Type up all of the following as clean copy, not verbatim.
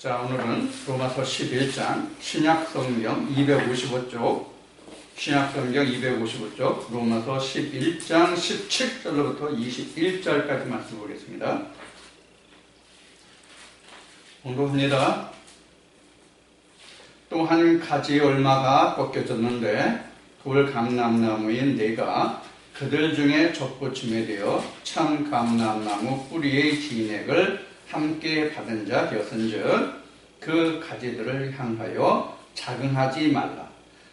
자, 오늘은 로마서 11장 신약성경 255쪽 신약성경 255쪽 로마서 11장 17절로부터 21절까지 말씀 보겠습니다. 공부합니다. 또 한 가지 얼마가 꺾여졌는데 돌 감람나무인 내가 그들 중에 젖보침에 되어 참 감람나무 뿌리의 진액을 함께 받은 자 되었은즉 그 가지들을 향하여 자긍하지 말라.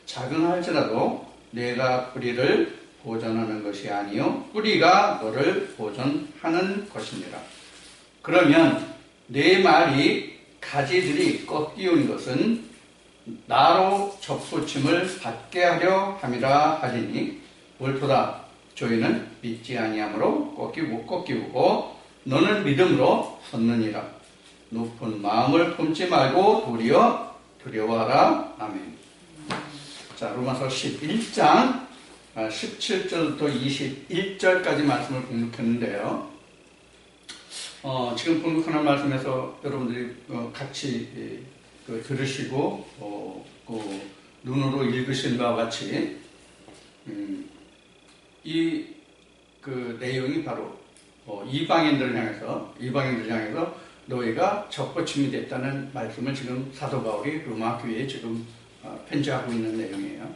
자긍할지라도 내가 뿌리를 보존하는 것이 아니요 뿌리가 너를 보존하는 것입니다. 그러면 내 말이 가지들이 꺾이온 것은 나로 젖보침을 받게 하려 함이라 하리니 옳도다. 저희는 믿지 아니하므로 꺾이고 너는 믿음으로 섰느니라. 높은 마음을 품지 말고 도리어 두려워하라. 아멘. 자, 로마서 11장 17절부터 21절까지 말씀을 공독했는데요. 지금 공독하는 말씀에서 여러분들이 같이 들으시고 눈으로 읽으신 바와 같이 이 내용이 바로 이방인들을 향해서 너희가 젖보침이 됐다는 말씀을 지금 사도 바울이 로마 교회에 지금 편지하고 있는 내용이에요.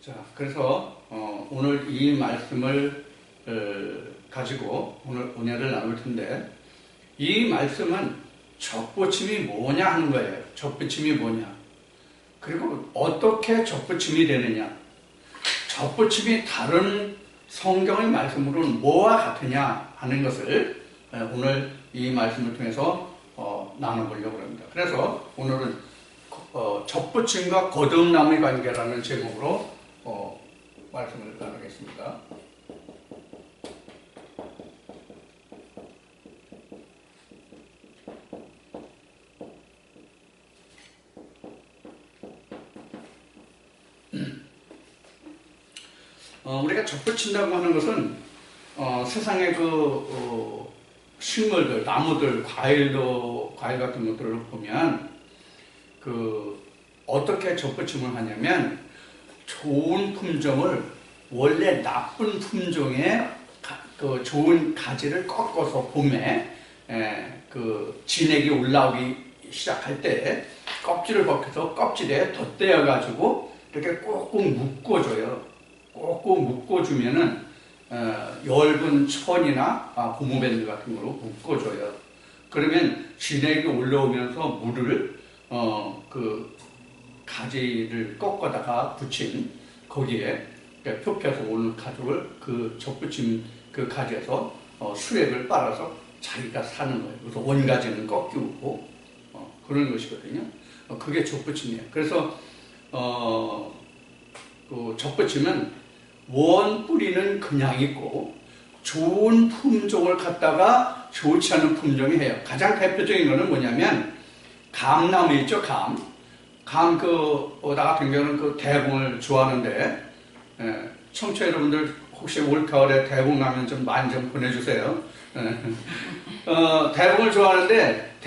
자, 그래서 오늘 이 말씀을 가지고 오늘 은혜를 나눌 텐데, 이 말씀은 젖보침이 뭐냐 하는 거예요. 젖보침이 뭐냐, 그리고 어떻게 젖보침이 되느냐, 젖보침이 다른 성경의 말씀으로는 뭐와 같으냐 하는 것을 오늘 이 말씀을 통해서 나눠보려고 합니다. 그래서 오늘은 젖보침과 거듭남의 관계라는 제목으로 말씀을 나누겠습니다. 우리가 젖보친다고 하는 것은 세상의 식물들, 나무들, 과일 같은 것들을 보면 어떻게 젖보침을 하냐면 좋은 품종을 원래 나쁜 품종의 좋은 가지를 꺾어서 봄에 진액이 올라오기 시작할 때 껍질을 벗겨서 껍질에 덧대어 가지고 이렇게 꾹꾹 묶어줘요. 꾹꾹 묶어주면은 엷은 천이나 고무밴드 같은 거로 묶어줘요. 그러면 진액이 올라오면서 물을 가지를 꺾어다가 붙인 거기에 펴펴서 오는 가죽을 젖붙인 가지에서 수액을 빨아서 자기가 사는 거예요. 그래서 원가지는 꺾이고 그런 것이거든요. 그게 젖붙임이에요. 그래서 젖붙임은 원 뿌리는 그냥 있고 좋은 품종을 갖다가 좋지 않은 품종이 해요. 가장 대표적인 거는 뭐냐면 감나무 있죠. 감 나 같은 경우는 대봉을 좋아하는데, 청취자 여러분들 혹시 올가을에 대봉 나면 좀 많이 좀 보내주세요. 대봉을 좋아하는데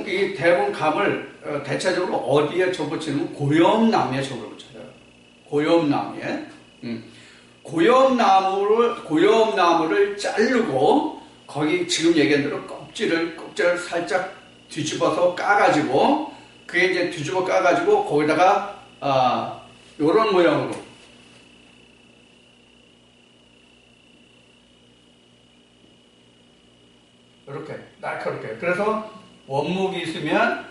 이 대봉 감을 대체적으로 어디에 젖붙이면 고염나무에 젖붙여요. 고염나무에. 고염나무를 자르고 거기 지금 얘기한 대로 껍질을 살짝 뒤집어서 까가지고, 그게 이제 뒤집어 까가지고 거기다가 요런 모양으로 이렇게 날카롭게, 그래서 원목이 있으면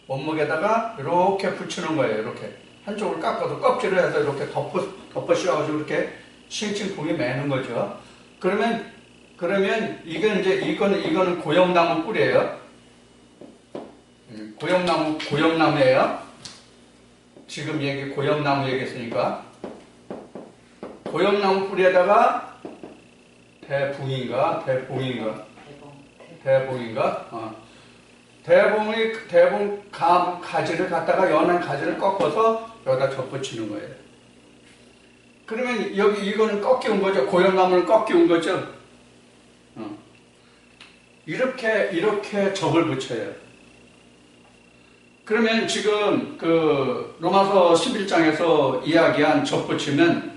원목에다가 이렇게 붙이는 거예요. 이렇게 한쪽을 깎아서 껍질을 해서 이렇게 덮어 씌워가지고 이렇게 칭칭풍이 매는 거죠. 그러면 이거는 고염나무 뿌리예요. 고염나무예요. 지금 고염나무 얘기했으니까 고염나무 뿌리에다가 대봉 가지를 갖다가 연한 가지를 꺾어서 여기다 젖붙이는 거예요. 그러면 이거는 꺾여온 거죠. 고염나무는 꺾여온 거죠. 이렇게 적을 붙여요. 그러면 지금 그 로마서 11장에서 이야기한 접붙임은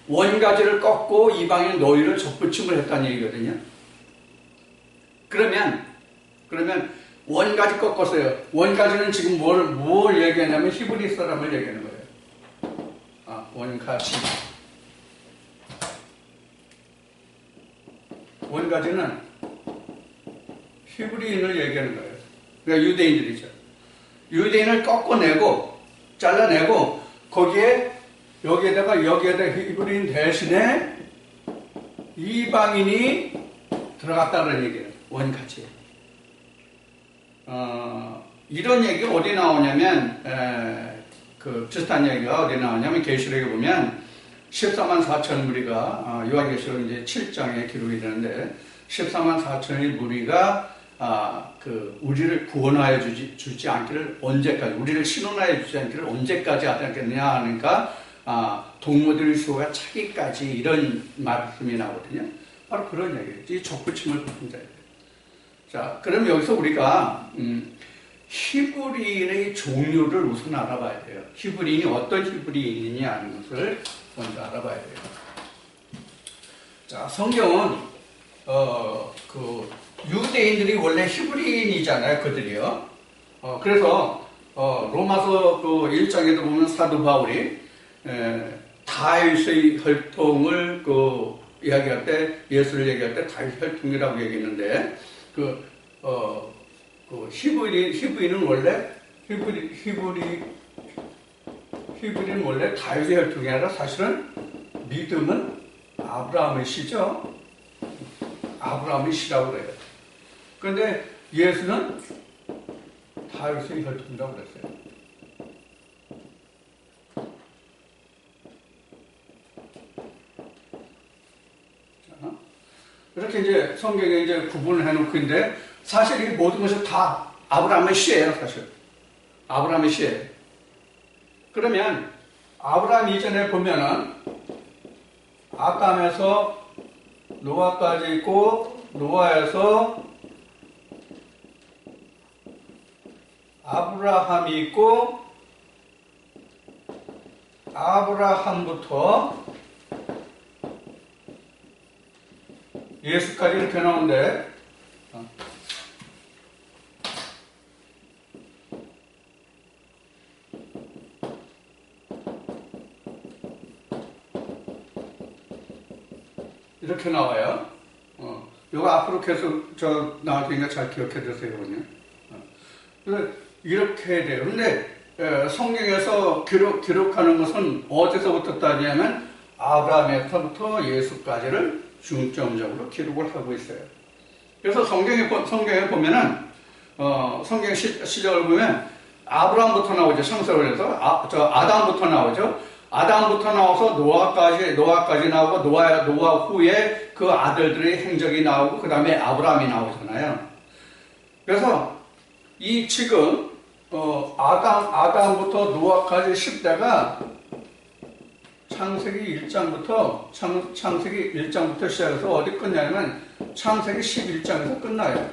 원가지를 꺾고 이방인 너희를 접붙임을 했다는 얘기거든요. 그러면 원가지 꺾었어요. 원가지는 지금 뭘 얘기하냐면 히브리 사람을 얘기하는 거예요. 원가지. 원가지는 히브리인을 얘기하는 거예요. 그러니까 유대인들이죠. 유대인을 꺾어내고 잘라내고 여기에다가 히브리인 대신에 이방인이 들어갔다는 얘기예요. 원가지. 이런 얘기가 어디 나오냐면 그 비슷한 얘기가 어디 나오냐면 계시록에 보면 14만 4천 무리가 요한계시록 이제 7장에 기록이 되는데 14만 4천의 무리가 그 우리를 구원하여 주지 않기를 언제까지 우리를 신원하여 주지 않기를 언제까지 하겠느냐 하니까 동무들의 수가 차기까지 이런 말씀이 나오거든요. 바로 그런 얘기예요. 이 접붙임을 받은 자예요. 자, 그럼 여기서 우리가 히브리인의 종류를 우선 알아봐야 돼요. 히브리인이 어떤 히브리인이냐 하는 것을 먼저 알아봐야 돼요. 자, 성경은 그 유대인들이 원래 히브리인이잖아요, 그들이요. 그래서 로마서 그 1장에도 보면 사도 바울이 다윗의 혈통을 이야기할 때 예수를 얘기할 때 다윗 혈통이라고 얘기했는데 히브리는 원래 히브리는 원래 다윗의 혈통이 아니라 사실은 믿음은 아브라함의 씨죠. 아브라함의 씨라고 그래요. 그런데 예수는 다윗의 혈통이라고 그랬어요. 자, 이렇게 이제 성경에 이제 구분을 해놓고 있는데 사실 이 모든 것이 다 아브라함의 씨예요, 사실. 아브라함의 씨예요. 그러면 아브라함 이전에 보면은 아담에서 노아까지 있고 노아에서 아브라함이 있고 아브라함부터 예수까지 이렇게 나오는데 이렇게 나와요. 이거 앞으로 계속 나올 테니까 잘 기억해 두세요. 그래서 이렇게 돼요. 근데 성경에서 기록하는 것은 어디서부터 따지냐면 아브라함에서부터 예수까지를 중점적으로 기록을 하고 있어요. 그래서 성경에 보면은 성경 시작을 보면 아브라함부터 나오죠. 창세를 해서 아담부터 나오죠. 아담부터 나와서 노아까지 나오고 노아 후에 그 아들들의 행적이 나오고 그 다음에 아브라함이 나오잖아요. 그래서 이 지금 아담부터 노아까지 10대가 창세기 1장부터 시작해서 어디 끝나냐면 창세기 11장에서 끝나요.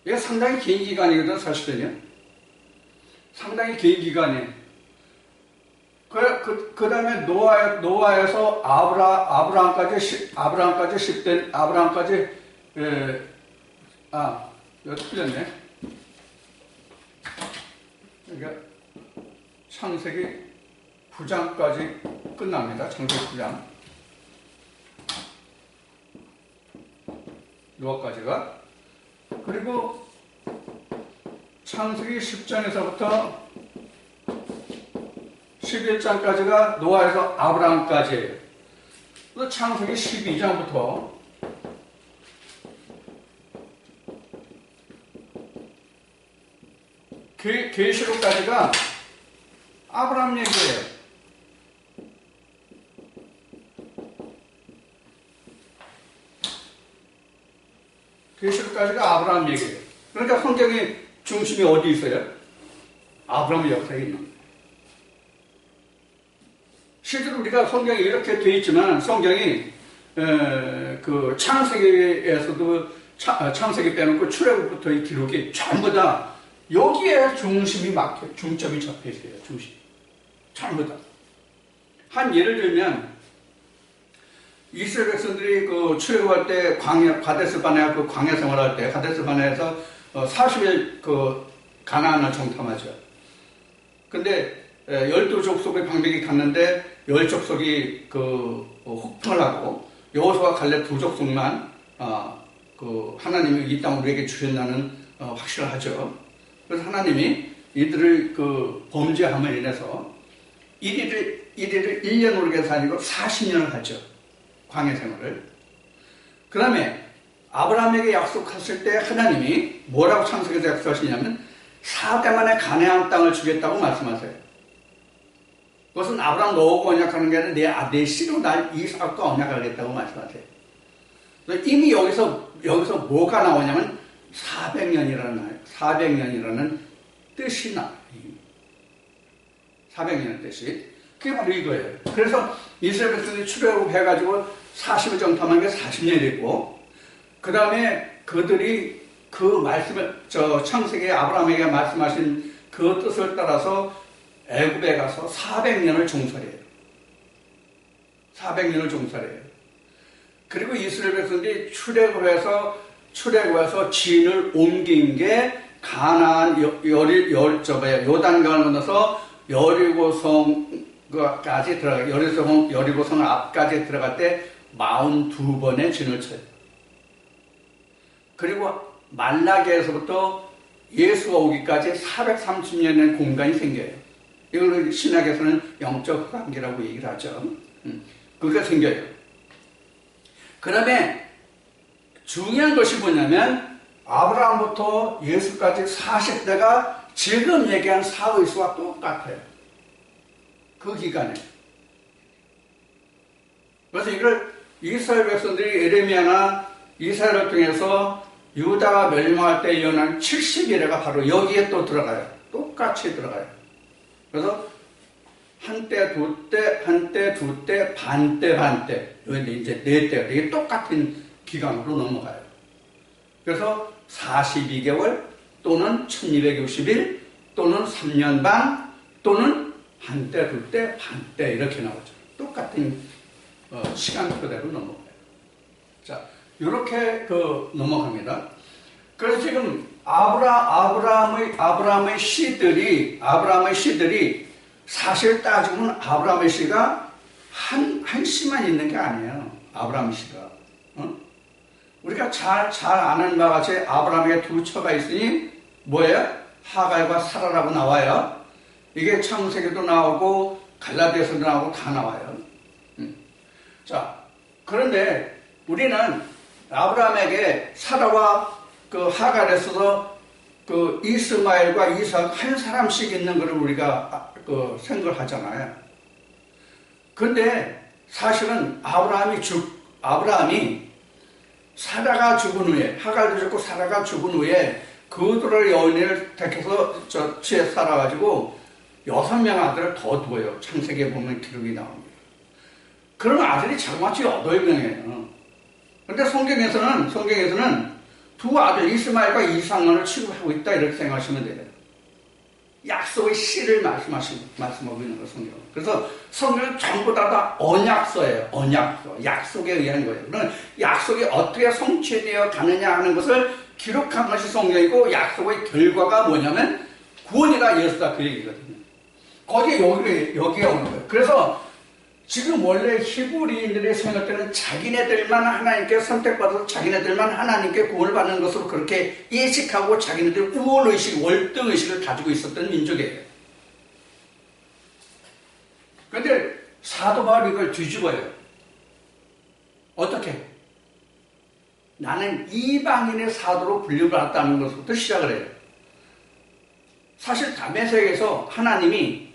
이게 상당히 긴 기간이거든, 사실은요. 상당히 긴 기간이에요. 그 다음에 노아에서 아브라함까지 10대, 아브라함까지, 여기 틀렸네. 그러니까 창세기 9장까지 끝납니다. 창세기 9장. 노아까지가. 그리고 창세기 10장에서부터 11장까지가 노아에서 아브라함까지예요. 또 창세기 12장부터 계시록까지가 아브라함 얘기예요. 계시록까지가 아브라함 얘기예요. 그러니까 성경의 중심이 어디 있어요? 아브라함의 역사에 있는 거예요. 실제로 우리가 성경이 이렇게 되어 있지만 성경이 그 창세기에서도 창세기 빼놓고 출애굽부터 이 기록이 전부 다 여기에 중점이 잡혀 있어요. 중심. 전부 다. 한 예를 들면 이스라엘 백성들이 그 출애굽할 때 가데스 바네아 그 광야 생활할 때 가데스 바네아에서 40일 그 가나안을 정탐하죠. 근데 12족속의 방백이 갔는데 10족속이 그 혹평을 하고 여호수아와 갈렙 두 족속만 그 하나님이 이 땅을 우리에게 주셨다는 확신을 하죠. 그래서 하나님이 이들을 그 범죄함을 인해서 이리를 1년 오르게 아니고 40년을 하죠. 광야 생활을. 그 다음에 아브라함에게 약속했을 때 하나님이 뭐라고 창세기에서 약속하시냐면 4대 만에 가나안 땅을 주겠다고 말씀하세요. 그것은 아브라함 너하고 언약하는 게 아니라 내 씨로 날 이삭과 언약하겠다고 말씀하세요. 이미 여기서 뭐가 나오냐면 400년이라는 뜻이 나와요. 400년의 뜻이. 그게 바로 이거예요. 그래서 이스라엘 백성들이 출애굽해가지고 40을 정탐한 게 40년이 됐고, 그 다음에 그들이 그 말씀을, 창세기에 아브라함에게 말씀하신 그 뜻을 따라서 애굽에 가서 400년을 종살이해요. 400년을 종살이해요. 그리고 이스라엘 백성들이 출애굽해서 진을 옮긴 게 가나안 요단강을 건너서 여리고성까지 들어가, 여리고성 앞까지 들어갈 때 42번의 진을 쳐요. 그리고 말라기에서부터 예수가 오기까지 430년의 공간이 생겨요. 이걸 신학에서는 영적 관계라고 얘기를 하죠. 그게 생겨요. 그 다음에 중요한 것이 뭐냐면 아브라함부터 예수까지 40대가 지금 얘기한 사의수와 똑같아요. 그 기간에. 그래서 이걸 이스라엘 백성들이 에레미야나 이스라엘을 통해서 유다가 멸망할 때 예언한 70일에가 바로 여기에 또 들어가요. 똑같이 들어가요. 그래서 한때, 두때, 한때, 두때, 반때. 여기 이제 네 때가 이게 똑같은 기간으로 넘어가요. 그래서 42개월 또는 1260일 또는 3년 반 또는 한때, 두때, 반때 이렇게 나오죠. 똑같은 시간 그대로 넘어가요. 자, 이렇게 넘어갑니다. 그래서 지금 아브라함의 씨들이 사실 따지면 아브라함의 씨가 한 씨만 있는 게 아니에요. 아브라함 씨가. 우리가 잘 아는 바와 같이 아브라함에게 두 처가 있으니 뭐예요? 하갈과 사라라고 나와요. 이게 창세기도 나오고 갈라디아서도 나오고 다 나와요. 자, 그런데 우리는 아브라함에게 사라와 그 하갈에서도 그 이스마엘과 이삭 한 사람씩 있는 것을 우리가 생각을 하잖아요. 근데 사실은 아브라함이 사라가 죽은 후에, 하갈도 죽고 사라가 죽은 후에 그들의 여인을 택해서 취해 살아가지고 6명 아들을 더 두어요. 창세기에 보면 기록이 나옵니다. 그런 아들이 자그마치 8명이에요. 근데 성경에서는 두 아들 이스마엘과 이삭만을 취급하고 있다 이렇게 생각하시면 돼요. 약속의 씨를 말씀하고 있는 거예요, 성경. 그래서 성경은 전부 다 언약서예요. 언약서. 약속에 의한 거예요. 그러면 약속이 어떻게 성취되어 가느냐 하는 것을 기록한 것이 성경이고 약속의 결과가 뭐냐면 구원이다, 예수다 그 얘기거든요. 거기에 여기에 오는 거예요. 그래서 지금 원래 히브리인들의 생각 때는 자기네들만 하나님께 선택받아서 자기네들만 하나님께 구원을 받는 것으로 그렇게 예식하고 자기네들 우월의식, 월등의식을 가지고 있었던 민족이에요. 그런데 사도 바울이 이걸 뒤집어요. 어떻게? 나는 이방인의 사도로 분류받았다는 것부터 시작을 해요. 사실 다메섹에서 하나님이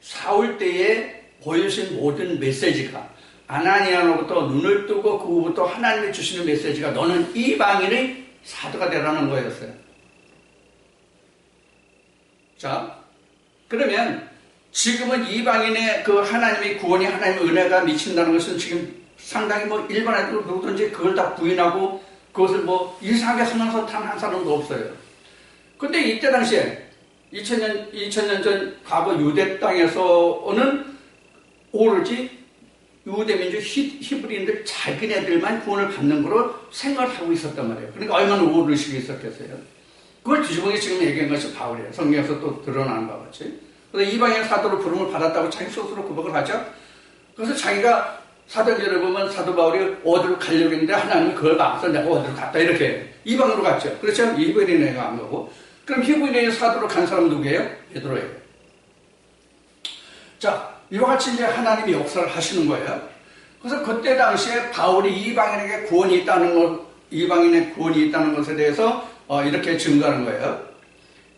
사울 때에 보여주신 모든 메시지가 아나니아로부터 눈을 뜨고 그 후부터 하나님이 주시는 메시지가 너는 이방인의 사도가 되라는 거였어요. 자, 그러면 지금은 이방인의 그 하나님의 구원이 하나님의 은혜가 미친다는 것은 지금 상당히 뭐 일반 애들 누구든지 그걸 다 부인하고 그것을 뭐 이상하게 하면서 단 한 사람도 없어요. 근데 이때 당시에 2000년 전 과거 유대 땅에서는 오로지 유대민족 히브리인들 자기네들만 구원을 받는 거로 생각을 하고 있었단 말이에요. 그러니까 얼마나 오르식이 있었겠어요. 그걸 뒤집어서 지금 얘기한 것이 바울이에요. 성경에서 또 드러나는 바와 같이. 그래서 이방인 사도로 부름을 받았다고 자기 스스로 고백을 하죠. 그래서 자기가 사도행전을 보면 사도 바울이 어디로 가려고 했는데 하나님이 그걸 막아서 내가 어디로 갔다 이렇게 이방으로 갔죠. 그렇죠? 히브리인에가 안 가고. 그럼 히브리인 사도로 간 사람은 누구예요? 베드로예요. 자, 이와 같이 이제 하나님이 역사를 하시는 거예요. 그래서 그때 당시에 바울이 이방인에게 구원이 있다는 것, 이방인의 구원이 있다는 것에 대해서 이렇게 증거하는 거예요.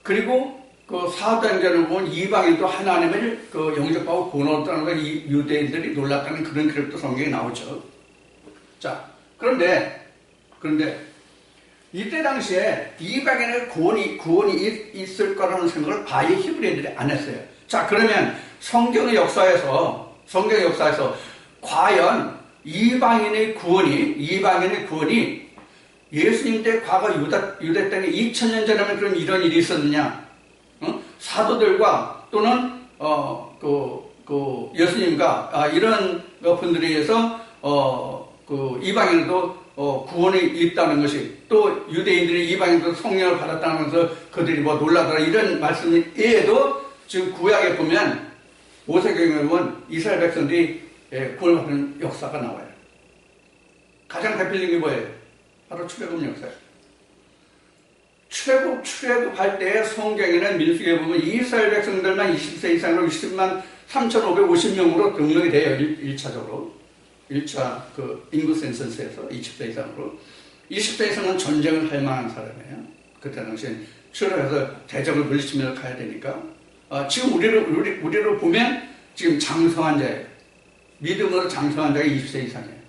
그리고 그 사도행전을 보면 이방인도 하나님을 그 영접하고 구원 얻었다는 걸 유대인들이 놀랐다는 그런 기록도 성경에 나오죠. 자, 그런데 이때 당시에 이방인의 구원이 있을 거라는 생각을 아예 히브리인들이 안 했어요. 자, 그러면 성경의 역사에서 과연 이방인의 구원이 예수님 때 과거 유대 땅에 2000년 전에는 그럼 이런 일이 있었느냐? 사도들과 또는 예수님과 이런 분들에 의해서 그 이방인도 구원이 있다는 것이 또 유대인들이 이방인도 성령을 받았다면서 그들이 뭐 놀라더라 이런 말씀에도 지금 구약에 보면 모세경에 보면 이스라엘 백성들이 구원을 받는 역사가 나와요. 가장 대표적인 게 뭐예요? 바로 출애굽 역사예요. 출애굽할 때 성경에는 민수기에 보면 이스라엘 백성들만 20세 이상으로 20만 3,550명으로 등록이 돼요. 1차적으로. 1차 그 인구 센서스에서 20세 이상으로. 20세 이상은 전쟁을 할 만한 사람이에요. 그때 당시에 출애굽해서 대적을 물리치며 가야 되니까. 지금 우리로 보면 지금 장성한 자예요. 믿음으로 장성한 자가 20세 이상이에요.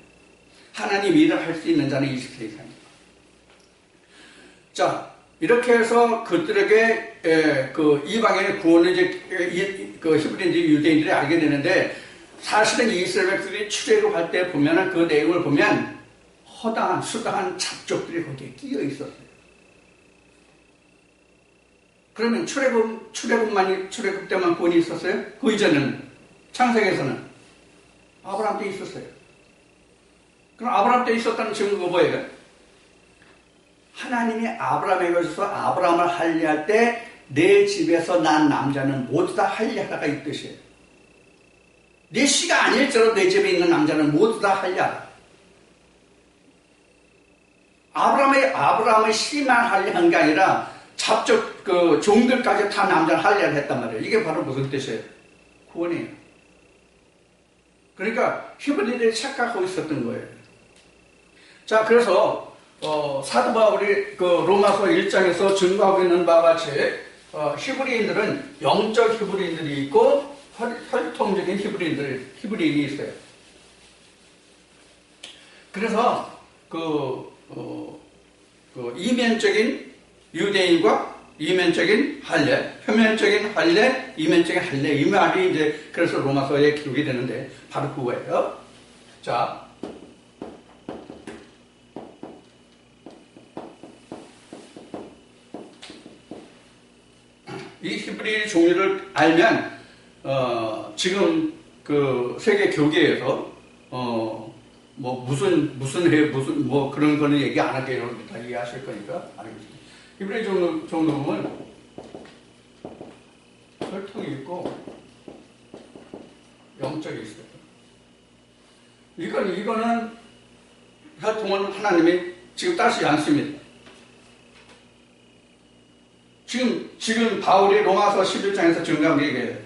하나님 일을 할 수 있는 자는 20세 이상이에요. 자, 이렇게 해서 그들에게 그 이방인의 구원을 이제 그 히브리인들이 유대인들이 알게 되는데 사실은 이스라엘 백성들이 출애굽할 때 보면은 그 내용을 보면 허다한 수다한 잡족들이 거기에 끼어 있었어요. 그러면 출애굽 때만 구원이 있었어요? 그 이전에는 창세기에서는 아브라함 때 있었어요. 그럼 아브라함 때 있었다는 증거가 뭐예요? 하나님이 아브라함에게 오셔서 아브라함을 할례할 때 내 집에서 난 남자는 모두 다 할례하라가 이 뜻이에요. 내 씨가 아닐지라도 내 집에 있는 남자는 모두 다 할례하라. 아브라함의 씨만 할례한 게 아니라 잡적 그 종들까지 다 남자를 할례를 했단 말이에요. 이게 바로 무슨 뜻이에요? 구원이에요. 그러니까 히브리들이 착각하고 있었던 거예요. 자, 그래서 사도 바울이 그 로마서 1장에서 증거하고 있는 바와 같이 히브리인들은 영적 히브리인들이 있고 혈통적인 히브리인이 있어요. 그래서 이면적인 유대인과 이면적인 할례, 표면적인 할례, 이면적인 할례 이 말이 이제 그래서 로마서에 기록이 되는데 바로 그거예요. 자, 이 히브리 종류를 알면 지금 그 세계 교계에서 뭐 무슨 뭐 그런 거는 얘기 안 할게요. 다 이해하실 거니까 알겠습니다. 히브리 종류는 혈통이 있고 영적이 있어요. 이거는 혈통은 하나님이 지금 따르지 않습니다. 지금 바울이 로마서 11장에서 증거한 게 이게요.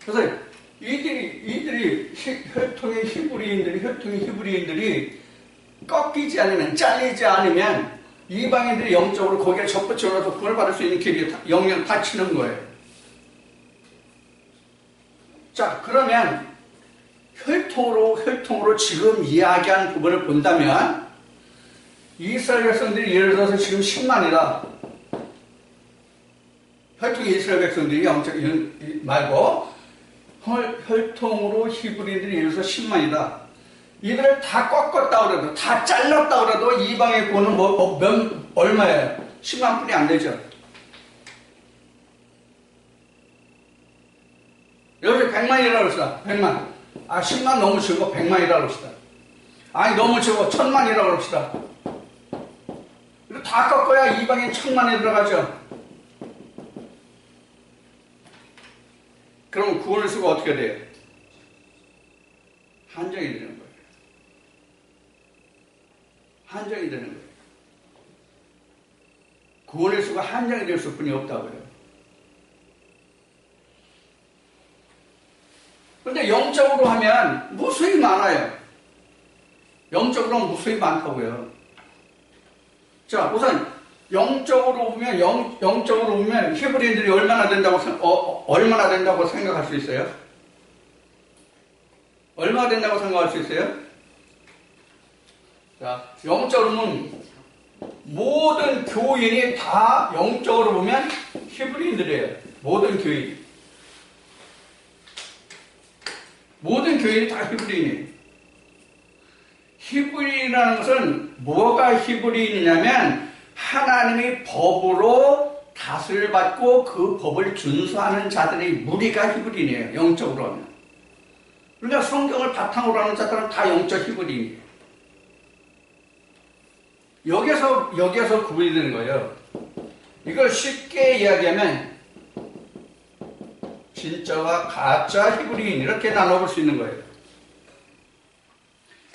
그래서 이들이 혈통의 히브리인들이 꺾이지 않으면, 잘리지 않으면 이방인들이 영적으로 거기에 접붙여서 구원을 받을 수 있는 길이 영영 닫히는 거예요. 자, 그러면 혈통으로 지금 이야기한 부분을 본다면 이스라엘 백성들이 예를 들어서 지금 10만이다. 혈통의 이스라엘 백성들이 영적 말고 혈통으로 히브리인들이 예를 들어서 10만이다. 이들을 다 꺾었다 그래도, 다 잘랐다 그래도 이방의 구원은 얼마예요? 10만 푼이 안 되죠. 여기 100만이라고 합시다. 100만. 10만 너무 적고 100만이라고 합시다. 아니, 너무 적고 1000만이라고 합시다. 이거 다 꺾어야 이방인 1000만에 들어가죠. 그럼 구원의 수가 어떻게 돼요? 한정이 되는 거예요. 한정이 되는 거예요. 구원의 수가 한정이 될 수뿐이 없다고요. 그런데 영적으로 하면 무수히 많아요. 영적으로 무수히 많다고요. 자, 우선 영적으로 보면 영적으로 보면 히브리인들이 얼마나 된다고 생각할 수 있어요? 얼마나 된다고 생각할 수 있어요? 자, 영적으로 보면 모든 교인이 다 영적으로 보면 히브리인들이에요. 모든 교인. 모든 교인이 다 히브리인이에요. 히브리인이라는 것은 뭐가 히브리인이냐면 하나님의 법으로 다스림을 받고 그 법을 준수하는 자들의 무리가 히브리인이에요. 영적으로 하면. 그러니까 성경을 바탕으로 하는 자들은 다 영적 히브리인이에요. 여기에서 구분이 되는 거예요. 이걸 쉽게 이야기하면 진짜와 가짜 히브리인 이렇게 나눠볼 수 있는 거예요.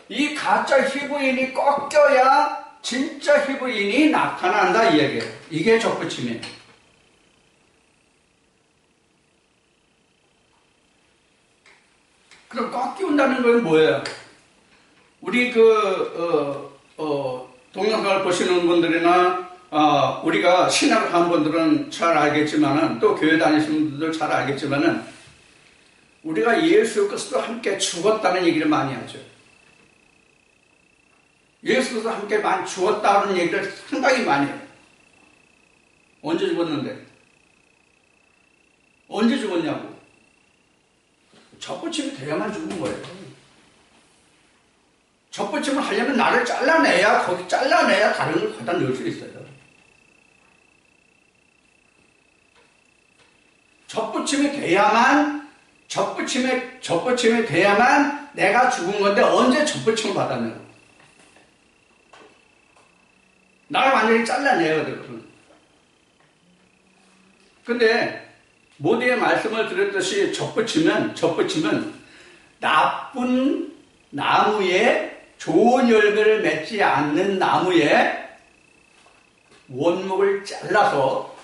이 가짜 히브리인이 꺾여야 진짜 히브리인이 나타난다 이 얘기예요. 이게 접붙임이에요. 그럼 꺾인다는 건 뭐예요? 우리 동영상을 보시는 분들이나 우리가 신학을 한 분들은 잘 알겠지만은 또 교회 다니시는 분들도 잘 알겠지만은 우리가 예수 그리스도와 함께 죽었다는 얘기를 많이 하죠. 예수 그리스도와 함께 많이 죽었다는 얘기를 상당히 많이 해요. 언제 죽었는데? 언제 죽었냐고. 접붙임이 돼야만 죽은 거예요. 접붙임을 하려면 나를 잘라내야 다른 걸 갖다 넣을 수 있어요. 접붙임이 돼야만 내가 죽은 건데 언제 접붙임을 받았냐고. 나를 완전히 잘라내야 되거든. 근데 모두의 말씀을 드렸듯이 접붙이면 나쁜 나무에 좋은 열매를 맺지 않는 나무에 원목을 잘라서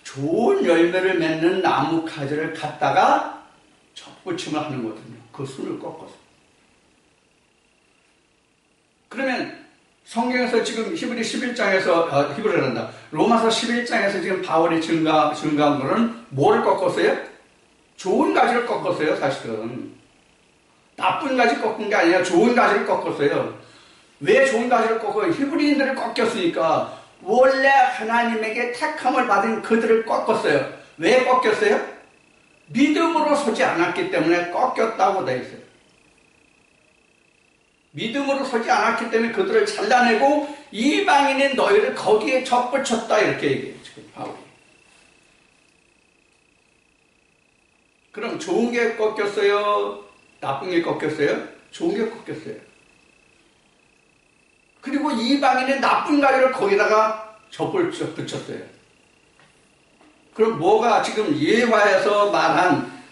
좋은 열매를 맺는 나무 가지를 갖다가 접붙임을 하는 거거든요. 그 순을 꺾어서. 그러면 성경에서 지금 히브리 11장에서 히브리란다. 로마서 11장에서 지금 바울이 증가한 거는 뭐를 꺾었어요? 좋은 가지를 꺾었어요, 사실은. 나쁜 가지 꺾은 게 아니라 좋은 가지를 꺾었어요. 왜 좋은 가지를 꺾어요? 히브리인들을 꺾였으니까 원래 하나님에게 택함을 받은 그들을 꺾었어요. 왜 꺾였어요? 믿음으로 서지 않았기 때문에 꺾였다고 되어 있어요. 믿음으로 서지 않았기 때문에 그들을 잘라내고 이방인인 너희를 거기에 접붙였다 이렇게 얘기해요. 지금 바울이. 그럼 좋은 게 꺾였어요? 나쁜 게 꺾였어요? 좋은 게 꺾였어요. 그리고 이방인의 나쁜 가지를 거기다가 접붙였어요. 그럼 뭐가 지금 예화에서 말한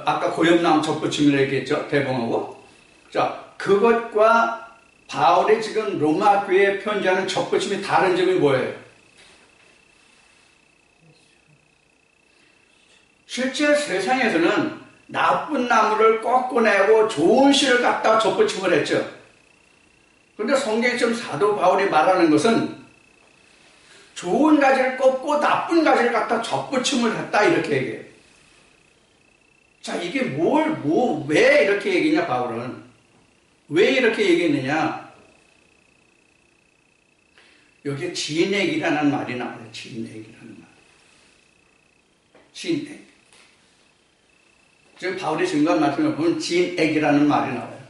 아까 고엽나무 접붙임이라고 얘기했죠? 대봉하고. 자, 그것과 바울이 지금 로마 교회에 편지하는 접붙임이 다른 점이 뭐예요? 실제 세상에서는 나쁜 나무를 꺾어내고 좋은 씨를 갖다 접붙임을 했죠. 그런데 성경에 지금 사도 바울이 말하는 것은 좋은 가지를 꺾고 나쁜 가지를 갖다 접붙임을 했다 이렇게 얘기해요. 자, 이게 왜 이렇게 얘기했냐 바울은. 왜 이렇게 얘기했느냐? 여기에 진액이라는 말이 나와요. 진액이라는 말. 진액. 지금 바울이 증거한 말씀을 보면 진액이라는 말이 나와요.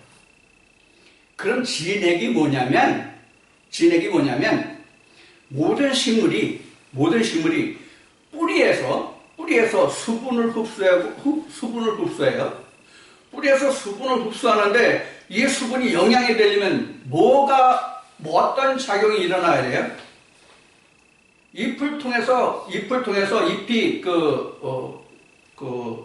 그럼 진액이 뭐냐면 모든 식물이 뿌리에서 수분을 흡수해요. 뿌리에서 수분을 흡수하는데 이 수분이 영양이 되려면 어떤 작용이 일어나야 돼요? 잎을 통해서 잎이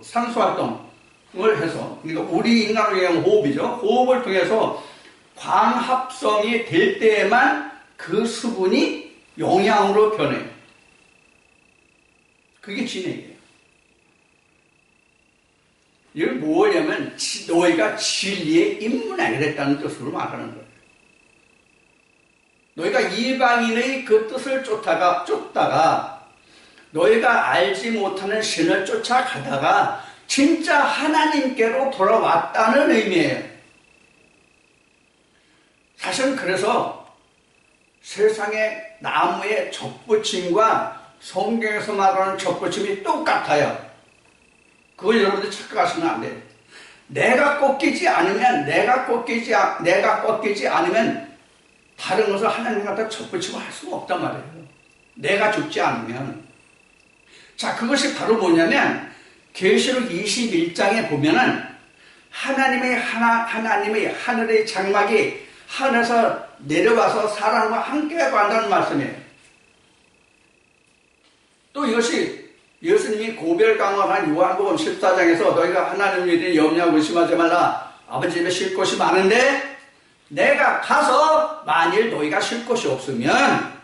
산소 활동을 해서, 그러니까 우리 인간을 위한 호흡이죠. 호흡을 통해서 광합성이 될 때에만 그 수분이 영양으로 변해요. 그게 진액이에요. 이걸 뭐냐면 너희가 진리에 입문하게 됐다는 뜻으로 말하는 거예요. 너희가 이방인의 그 뜻을 쫓다가 너희가 알지 못하는 신을 쫓아가다가 진짜 하나님께로 돌아왔다는 의미예요. 사실은 그래서 세상의 나무의 접붙임과 성경에서 말하는 접붙임이 똑같아요. 그걸 여러분들 착각하시면 안 돼요. 내가 꺾이지 않으면 다른 것을 하나님 갖다 접붙이고 할 수가 없단 말이에요. 내가 죽지 않으면. 자, 그것이 바로 뭐냐면 계시록 21장에 보면은 하나님의 하늘의 장막이 하늘에서 내려와서 사람과 함께 한다는 말씀이에요. 또 이것이 예수님이 고별 강언한 요한복음 14장에서 너희가 하나님을 믿으니 염려하고 의심하지 말라. 아버지 집에 쉴 곳이 많은데 내가 가서 만일 너희가 쉴 곳이 없으면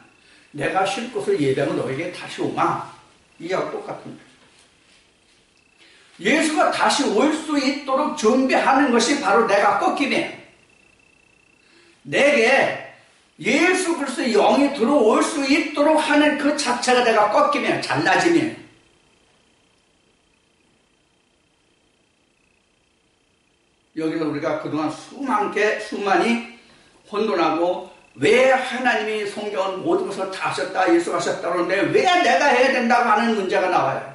내가 쉴 곳을 예배하면 너희에게 다시 오마. 이하고 똑같습니다. 예수가 다시 올 수 있도록 준비하는 것이 바로 내가 꺾임이에요. 내게 예수 그리스도의 영이 들어올 수 있도록 하는 그 자체가 내가 꺾임이에요. 잘라짐이에요. 여기서 우리가 그동안 수많이 혼돈하고 왜 하나님이 성경은 모든 것을 다 하셨다, 예수가 하셨다 그러는데 왜 내가 해야 된다고 하는 문제가 나와요.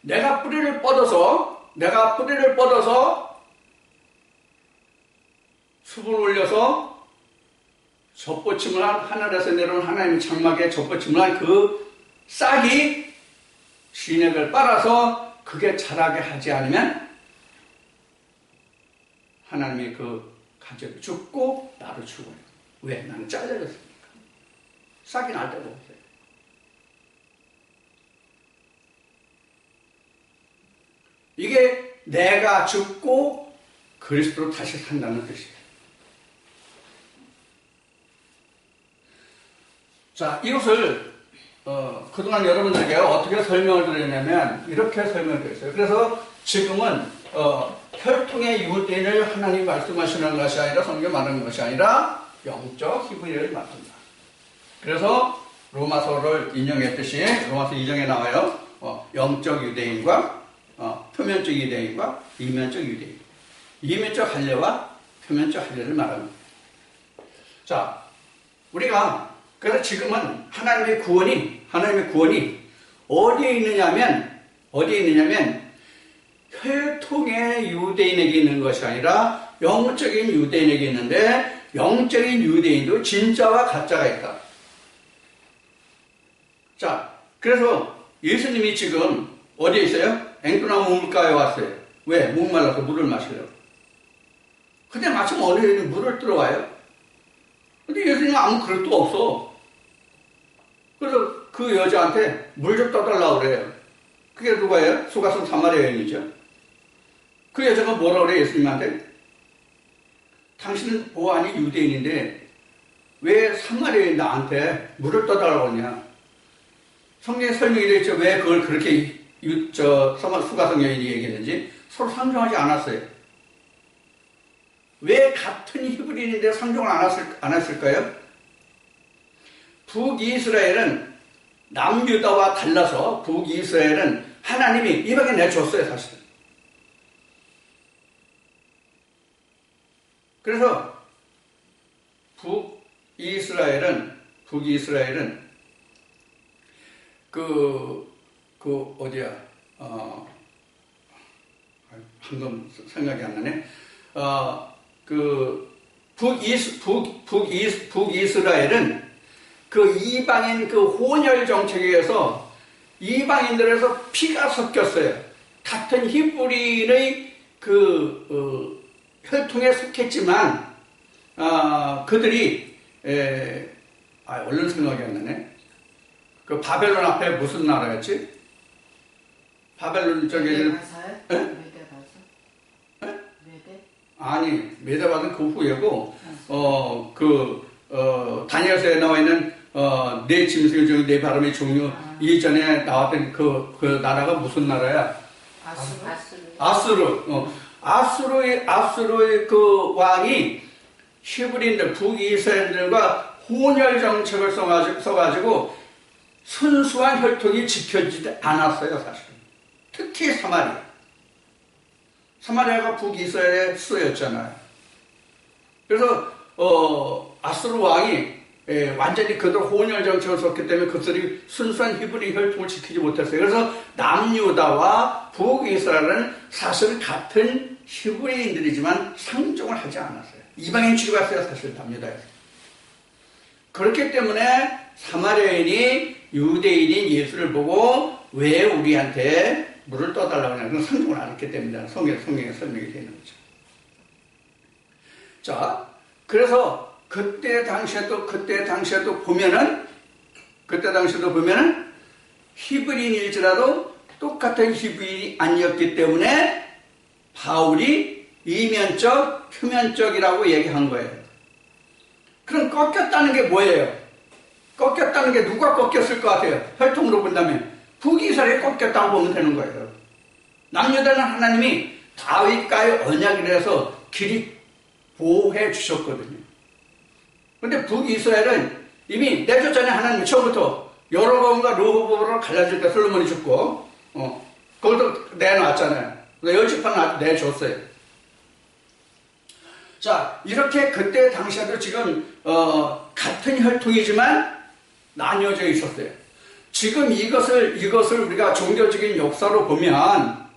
내가 뿌리를 뻗어서 숲을 올려서 접붙임을 한 하늘에서 내려온 하나님의 장막에 접붙임을 한 그 싹이 진액을 빨아서 그게 자라게 하지 않으면 하나님의 그 가정이 죽고 나도 죽어요. 왜? 나는 잘려졌으니까. 싹이 날 데가 없어요. 이게 내가 죽고 그리스도로 다시 산다는 뜻이에요. 자, 이것을 그동안 여러분들에게 어떻게 설명을 드렸냐면 이렇게 설명을 드렸어요. 그래서 지금은 혈통의 유대인을 하나님이 말씀하시는 것이 아니라 성경 말하는 것이 아니라 영적 히브리를 말합니다. 그래서 로마서를 인용했듯이 로마서 2장에 나와요. 영적 유대인과 표면적 유대인과 이면적 유대인. 이면적 할례와 표면적 할례를 말합니다. 자, 우리가 그래서 지금은 하나님의 구원이 어디에 있느냐면 혈통의 유대인에게 있는 것이 아니라 영적인 유대인에게 있는데 영적인 유대인도 진짜와 가짜가 있다. 자, 그래서 예수님이 지금 어디에 있어요? 앵두나무 물가에 왔어요. 왜? 목말라서 물을 마시려고. 근데 마침 어느 여인이 물을 들어와요. 근데 예수님은 아무 그릇도 없어. 그래서 그 여자한테 물 좀 떠달라고 그래요. 그게 누가예요? 수가성 사마리아 여인이죠. 그 여자가 뭐라고 그래요? 예수님한테? 당신은 보아하니 유대인인데 왜 사마리아인 나한테 물을 떠달라고 하냐? 성경에 설명이 되어 있죠. 왜 그걸 그렇게 수가성 여인이 얘기했는지 서로 상종하지 않았어요. 왜 같은 히브리인인데 상종을 안 했을까요? 북이스라엘은 남유다와 달라서 북이스라엘은 하나님이 이방에 내줬어요, 사실은. 그래서 북이스라엘은 어디야? 방금 생각이 안 나네. 북이스라엘은 그 이방인 그 혼혈 정책에 의해서 이방인들에서 피가 섞였어요. 같은 히브리인의 혈통에 속했지만, 그들이, 얼른 생각이 안 나네. 그 바벨론 앞에 무슨 나라였지? 바벨론 쪽에. 메데바사요? 예? 메데바사? 예? 메데? 아니, 메데바는 그 후예고, 다니엘서에 나와 있는, 네 짐승 중에 네 발음의 종류, 이전에 나왔던 그 나라가 무슨 나라야? 아수르의 그 왕이 히브리인들, 북이스라엘들과 혼혈 정책을 써가지고 순수한 혈통이 지켜지지 않았어요, 사실. 특히 사마리아. 사마리아가 북이스라엘의 수도였잖아요. 그래서 아수르 왕이 완전히 그들 혼혈 정책을 썼기 때문에 그들이 순수한 히브리 혈통을 지키지 못했어요. 그래서 남유다와 북이스라엘은 사실 같은 히브리인들이지만 상종을 하지 않았어요. 이방인 취급했어요, 사실 남유다에서. 그렇기 때문에 사마리아인이 유대인인 예수를 보고 왜 우리한테 물을 떠달라고 하냐. 그건 상종을 안 했기 때문에 성경에 설명이 되는 거죠. 자, 그래서 그때 당시에도 보면은 히브리인일지라도 똑같은 히브리인이 아니었기 때문에 바울이 이면적, 표면적이라고 얘기한 거예요. 그럼 꺾였다는 게 뭐예요? 꺾였다는 게 누가 꺾였을 것 같아요? 혈통으로 본다면 북이스라엘이 꺾였다고 보면 되는 거예요. 남유다는 하나님이 다윗과의 언약을 해서 길이 보호해 주셨거든요. 근데 북이스라엘은 이미 내줬잖아요. 하나님이 처음부터 여로보암과 르호보암으로 갈라질 때 솔로몬이 죽고 그것도 내놨잖아요. 열 지파는 내줬어요. 자, 이렇게 그때 당시에도 지금 같은 혈통이지만 나뉘어져 있었어요. 지금 이것을 우리가 종교적인 역사로 보면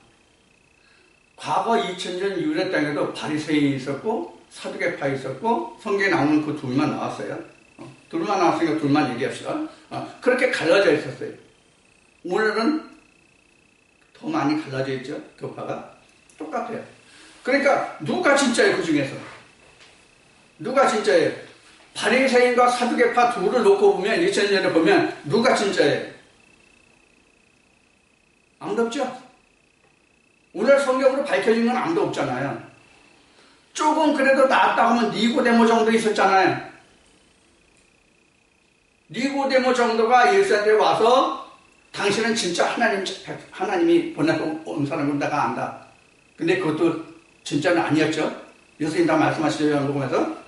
과거 2000년 유대 땅에도 바리새인이 있었고 사두개파 있었고 성경에 나오는 그 둘만 나왔어요. 둘만 나왔으니까 둘만 얘기합시다. 그렇게 갈라져 있었어요. 오늘은 더 많이 갈라져 있죠. 교파가 똑같아요. 그러니까 누가 진짜예요? 그 중에서 누가 진짜예요? 바리새인과 사두개파 둘을 놓고 보면 2000년에 보면 누가 진짜예요? 아무도 없죠? 오늘 성경으로 밝혀진 건 아무도 없잖아요. 조금 그래도 낫다 하면 니고데모 정도 있었잖아요. 니고데모 정도가 예수한테 와서 당신은 진짜 하나님이 보내서 온 사람을 내가 안다. 근데 그것도 진짜는 아니었죠. 예수님 다 말씀하시죠. 요한복음에서.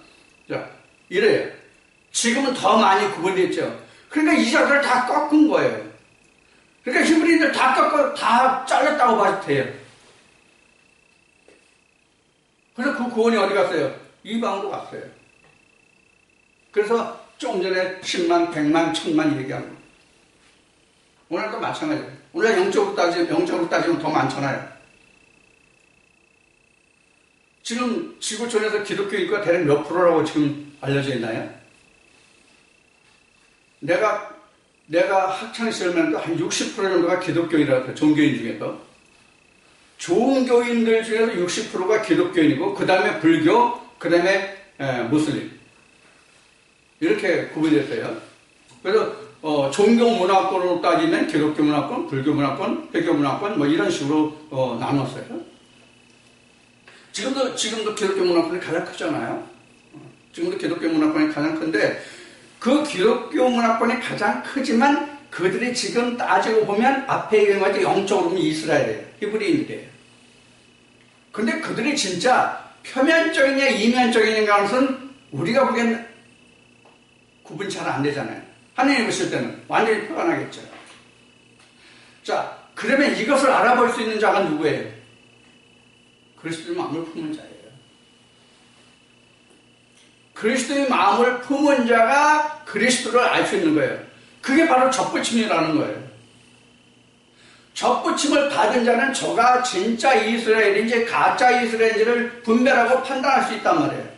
자, 이래요. 지금은 더 많이 구분됐죠. 그러니까 이 자들을 다 꺾은 거예요. 그러니까 히브리인들 다 꺾어 다 잘랐다고 봐도 돼요. 그래서 그 구원이 어디 갔어요? 이방으로 갔어요. 그래서 조금 전에 10만, 100만, 1000만 얘기하는 거예요. 오늘도 마찬가지예요. 오늘 영적으로 따지면 더 많잖아요. 지금 지구촌에서 기독교인과 대략 몇 프로라고 지금 알려져 있나요? 내가 학창시절만 한 60% 정도가 기독교인이라고 해요. 종교인 중에서. 좋은 교인들 중에서 60%가 기독교인이고 그 다음에 불교, 그 다음에 무슬림. 이렇게 구분됐어요. 그래서 종교 문화권으로 따지면 기독교 문화권, 불교 문화권, 회교 문화권 뭐 이런 식으로 나눴어요. 지금도 기독교 문화권이 가장 크잖아요. 지금도 기독교 문화권이 가장 큰데 그 기독교 문화권이 가장 크지만 그들이 지금 따지고 보면 앞에 얘기한 것처럼 영적으로 보면 이스라엘이에요. 히브리인들이에요. 근데 그들이 진짜 표면적이냐 이면적이냐는 것은 우리가 보기엔 구분이 잘 안 되잖아요. 하나님 보실 때는 완전히 표가 나겠죠. 자, 그러면 이것을 알아볼 수 있는 자가 누구예요? 그리스도의 마음을 품은 자예요. 그리스도의 마음을 품은 자가 그리스도를 알 수 있는 거예요. 그게 바로 접붙임이라는 거예요. 접붙임을 받은 자는 저가 진짜 이스라엘인지 가짜 이스라엘인지를 분별하고 판단할 수 있단 말이에요.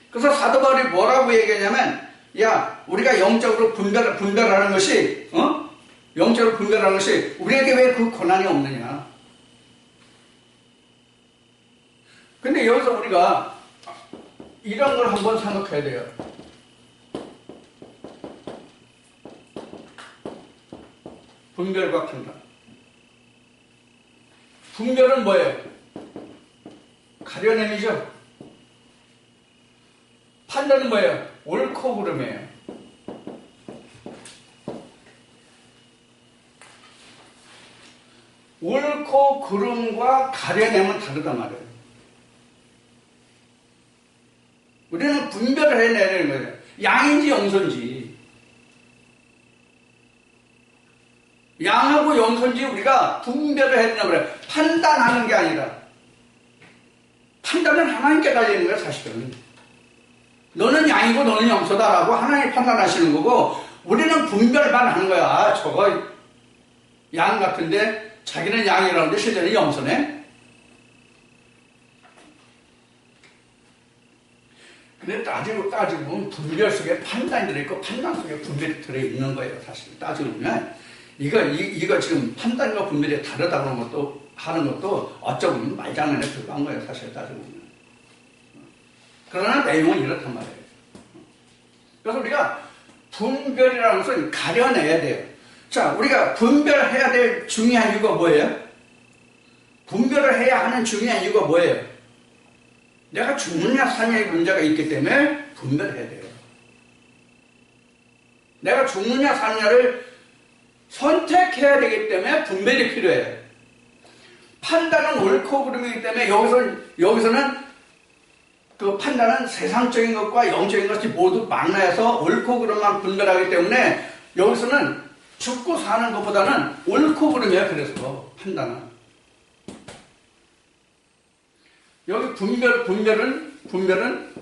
그래서 사도 바울이 뭐라고 얘기하냐면, 야, 우리가 영적으로 분별하는 것이, 영적으로 분별하는 것이 우리에게 왜 그 권한이 없느냐. 근데 여기서 우리가 이런 걸 한번 생각해야 돼요. 분별과 판단. 분별은 뭐예요? 가려냄이죠. 판단은 뭐예요? 옳고 그름이에요. 옳고 그름과 가려냄은 다르단 말이에요. 우리는 분별을 해내야 되는 거예요. 양인지 염소인지. 양하고 염소인지 우리가 분별을 해야 된다고 그래요. 판단하는 게 아니라. 판단은 하나님께 달려있는 거예요, 사실은. 너는 양이고 너는 염소다라고 하나님이 판단하시는 거고, 우리는 분별만 하는 거야. 아, 저거 양 같은데 자기는 양이라는데 실제는 염소네. 근데 따지고 보면 분별 속에 판단이 들어있고 판단 속에 분별이 들어있는 거예요, 사실. 따지고 보면. 이거 지금 판단과 분별이 다르다고 하는 것도 어쩌면 말장난에 불과한 거예요, 사실 따지고 보면. 그러나 내용은 이렇단 말이에요. 그래서 우리가 분별이라는 것은 가려내야 돼요. 자, 우리가 분별해야 될 중요한 이유가 뭐예요? 분별을 해야 하는 중요한 이유가 뭐예요? 내가 죽느냐 사느냐의 문제가 있기 때문에 분별해야 돼요. 내가 죽느냐 사느냐를 선택해야 되기 때문에 분별이 필요해요. 판단은 옳고 그름이기 때문에 여기서는 그 판단은 세상적인 것과 영적인 것이 모두 만나서 옳고 그름만 분별하기 때문에 여기서는 죽고 사는 것보다는 옳고 그름이야. 그래서 판단은 여기 분별은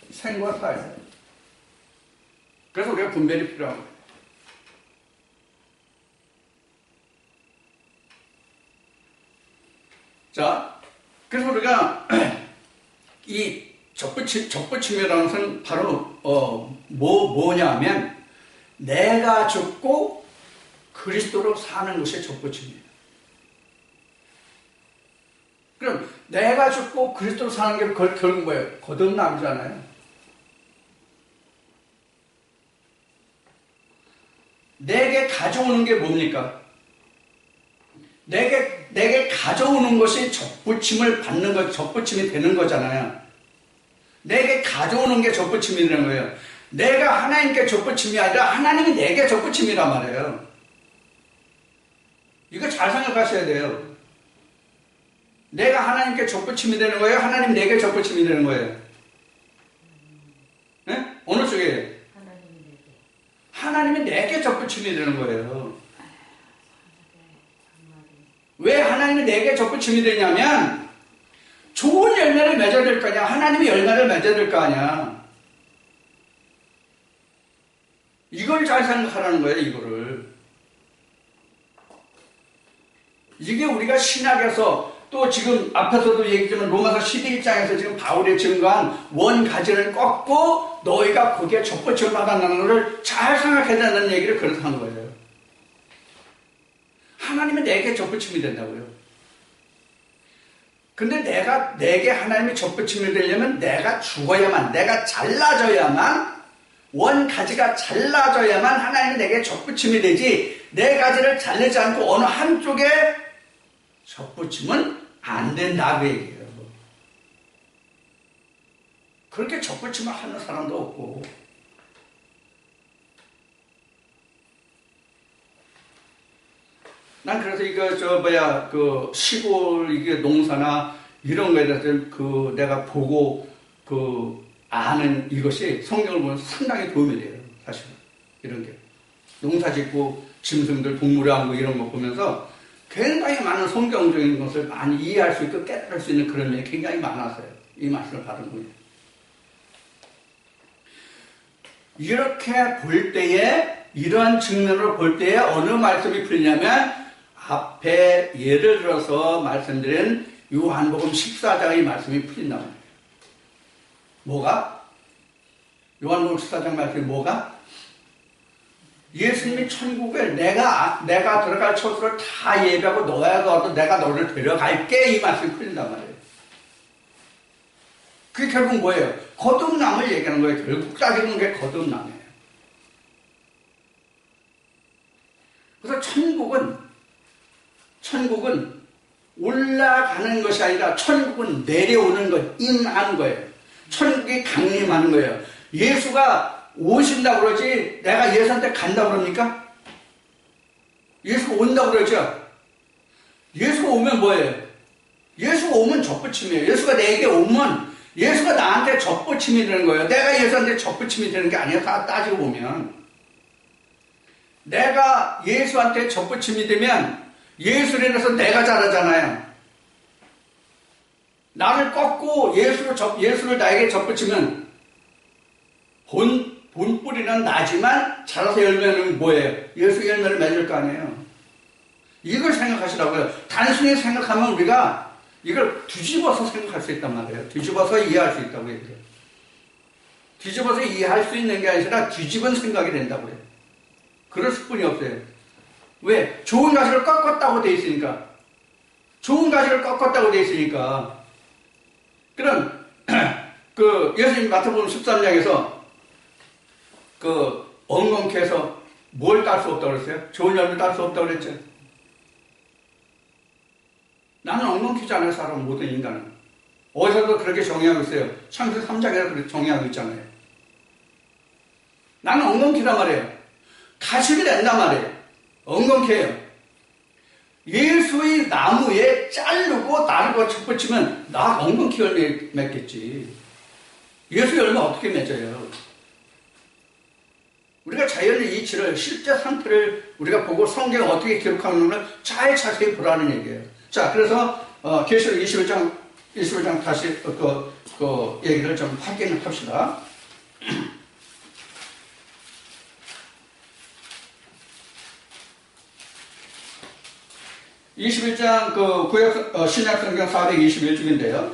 생과 사예요. 그래서 우리가 분별이 필요한 거예요. 자, 그래서 우리가 이 접붙임이라는 것은 바로 뭐냐면 내가 죽고 그리스도로 사는 것이 접붙임이에요. 그럼 내가 죽고 그리스도로 사는 게 결국 뭐예요? 거듭남이잖아요. 내게 가져오는 게 뭡니까? 내게 가져오는 것이 접붙임을 받는 것, 접붙임이 되는 거잖아요. 내게 가져오는 게 접붙임이 되는 거예요. 내가 하나님께 접붙임이 아니라 하나님이 내게 접붙임이란 말이에요. 이거 잘 생각하셔야 돼요. 내가 하나님께 접붙임이 되는 거예요? 하나님 내게 접붙임이 되는 거예요? 네? 어느 쪽이에요? 하나님이 내게 접붙임이 되는 거예요. 왜 하나님이 내게 접붙임이 되냐면 좋은 열매를 맺어야 될 거 아니야. 하나님이 열매를 맺어야 될 거 아니야. 이걸 잘 생각하라는 거예요. 이거를. 이게 우리가 신학에서 또 지금 앞에서도 얘기했지만 로마서 12장에서 지금 바울이 증거한 원가지를 꺾고 너희가 거기에 접붙임을 받았다는 것을 잘 생각해야 된다는 얘기를 그래서 한 거예요. 하나님은 내게 접붙임이 된다고요. 근데 내게 하나님이 접붙임이 되려면 내가 죽어야만, 내가 잘라져야만, 원가지가 잘라져야만 하나님이 내게 접붙임이 되지, 내 가지를 잘리지 않고 어느 한쪽에 접붙임은 안 된다고 얘기해요. 그렇게 접붙임을 하는 사람도 없고. 난 그래서 이거 시골 이게 농사나 이런 거에 대해서 내가 보고 아는 이것이 성경을 보면 상당히 도움이 돼요. 사실 이런 게 농사 짓고 짐승들 동물하고 이런 거 보면서 굉장히 많은 성경적인 것을 많이 이해할 수 있고 깨달을 수 있는 그런 면이 굉장히 많았어요. 이 말씀을 받은 거예요. 이렇게 볼 때에 이러한 측면으로 볼 때에 어느 말씀이 풀리냐면 앞에 예를 들어서 말씀드린 요한복음 14장의 말씀이 풀린단 말이에요. 뭐가? 요한복음 14장 말씀이 뭐가? 예수님이 천국에 내가 들어갈 처소를 다 예배하고 너야 가도 내가 너를 데려갈게, 이 말씀이 풀린단 말이에요. 그게 결국 뭐예요? 거듭남을 얘기하는 거예요. 결국 따지는 게 거듭남이에요. 그래서 천국은 올라가는 것이 아니라 천국은 내려오는 것, 임하는 거예요. 천국이 강림하는 거예요. 예수가 오신다고 그러지 내가 예수한테 간다고 그럽니까? 예수가 온다고 그러죠. 예수가 오면 뭐예요? 예수가 오면 접붙임이에요. 예수가 내게 오면 예수가 나한테 접붙임이 되는 거예요. 내가 예수한테 접붙임이 되는 게 아니에요. 다 따지고 보면. 내가 예수한테 접붙임이 되면 예수를 인해서 내가 자라잖아요. 나를 꺾고 예수를 나에게 접붙이면 본뿌리는 나지만 자라서 열매는 뭐예요? 예수 열매를 맺을 거 아니에요. 이걸 생각하시라고요. 단순히 생각하면 우리가 이걸 뒤집어서 생각할 수 있단 말이에요. 뒤집어서 이해할 수 있다고 얘기해요. 뒤집어서 이해할 수 있는 게 아니라 뒤집은 생각이 된다고요. 그럴 수뿐이 없어요. 왜? 좋은 가시를 꺾었다고 돼 있으니까. 좋은 가시를 꺾었다고 돼 있으니까. 그럼 예수님 마태복음 13장에서 엉겅퀴 해서 뭘 딸 수 없다고 그랬어요? 좋은 열매 딸 수 없다고 그랬죠. 나는 엉겅퀴잖아요, 사람 모든 인간은. 어디서도 그렇게 정의하고 있어요. 창세기 3장에서 그렇게 정의하고 있잖아요. 나는 엉겅퀴란 말이에요. 가시를 낸단 말이에요. 엉겅퀴예요. 예수의 나무에 자르고 나를 접붙이면 나 엉겅퀴 열매 맺겠지. 예수 열매 어떻게 맺어요? 우리가 자연의 이치를, 실제 상태를 우리가 보고 성경에 어떻게 기록하는지를 잘 자세히 보라는 얘기예요. 자, 그래서 계시록 21장 다시 그 얘기를 좀 확인합시다. 21장 신약 성경 421쪽인데요.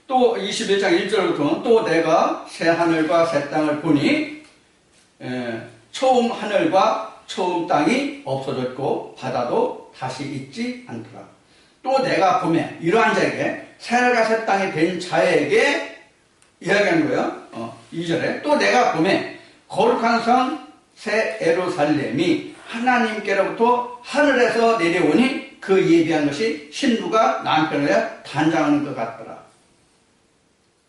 또 21장 1절부터는 또 내가 새 하늘과 새 땅을 보니 처음 하늘과 처음 땅이 없어졌고 바다도 다시 있지 않더라. 또 내가 보매 이러한 자에게 새 하늘과 새 땅이 된 자에게 이야기하는 거예요. 2절에 또 내가 보매 거룩한 성 새 예루살렘이 하나님께로부터 하늘에서 내려오니 그 예비한 것이 신부가 남편을 단장하는 것 같더라.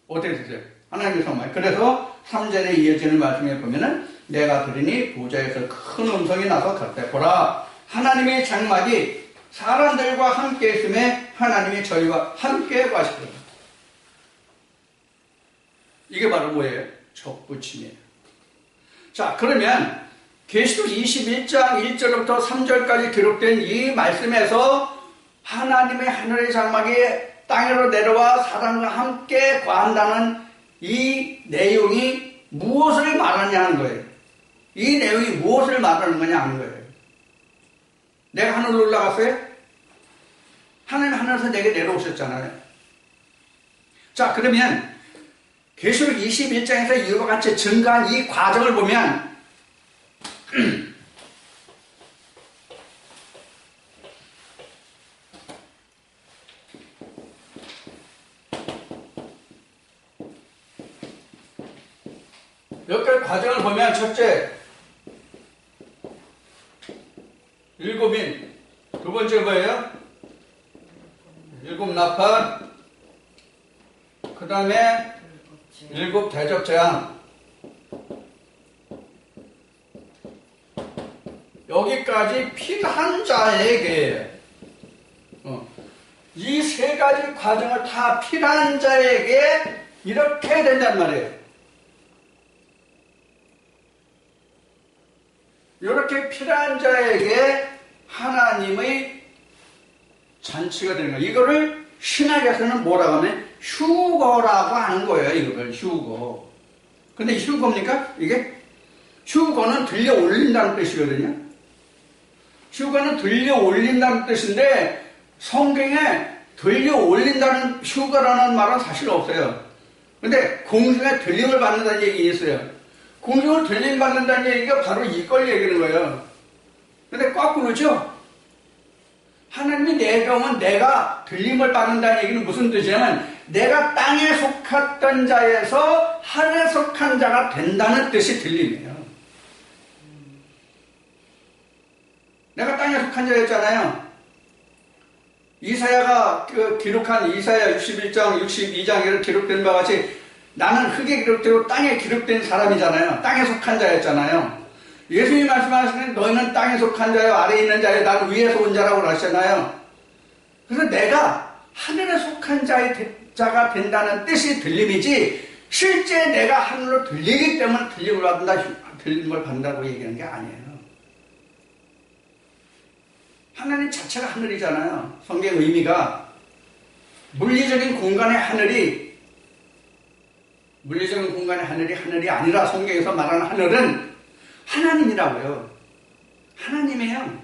어떻게 되세요? 하나님의 성말. 그래서 3절에 이어지는 말씀에 보면은 내가 들으니 보좌에서 큰 음성이 나서 gat대. 보라, 하나님의 장막이 사람들과 함께 있음에 하나님이 저희와 함께 가시더라. 이게 바로 뭐예요? 접붙임이에요. 자, 그러면 계시록 21장 1절부터 3절까지 기록된 이 말씀에서 하나님의 하늘의 장막이 땅으로 내려와 사람과 함께 거한다는 이 내용이 무엇을 말하냐 하는 거예요. 이 내용이 무엇을 말하는 거냐 하는 거예요. 내가 하늘로 올라갔어요? 하나님 하늘에서 내게 내려오셨잖아요. 자, 그러면 계시록 21장에서 이와 같이 증가한 이 과정을 보면 몇 가지 과정을 보면 첫째, 일곱인. 두 번째 뭐예요? 일곱 나팔. 그 다음에 일곱 대접 재앙. 여기까지 필요한 자에게 이 세 가지 과정을 다 필요한 자에게 이렇게 된단 말이에요. 이렇게 필요한 자에게 하나님의 잔치가 되는 거예요. 이거를 신학에서는 뭐라고 하면 휴거라고 하는 거예요. 이거를 휴거. 근데 휴거입니까? 이게? 휴거는 들려 올린다는 뜻이거든요. 휴가는 들려 올린다는 뜻인데 성경에 들려 올린다는 휴가라는 말은 사실 없어요. 근데 공중에 들림을 받는다는 얘기 있어요. 공중을 들림 받는다는 얘기가 바로 이걸 얘기하는 거예요. 근데 거꾸로죠. 하나님이 내려오면 내가 들림을 받는다는 얘기는 무슨 뜻이냐면 내가 땅에 속했던 자에서 하늘에 속한 자가 된다는 뜻이 들림이에요. 내가 땅에 속한 자였잖아요. 이사야가 기록한 이사야 61장, 62장에 기록된 바와 같이 나는 흙에 기록되고 땅에 기록된 사람이잖아요. 땅에 속한 자였잖아요. 예수님이 말씀하시는 너희는 땅에 속한 자요 아래에 있는 자요 나는 위에서 온 자라고 하셨잖아요. 그래서 내가 하늘에 속한 자가 된다는 뜻이 들림이지 실제 내가 하늘로 들리기 때문에 들림을 받는다고 얘기하는 게 아니에요. 하나님 자체가 하늘이잖아요. 성경 의미가 물리적인 공간의 하늘이 하늘이 아니라 성경에서 말하는 하늘은 하나님이라고요. 하나님이에요.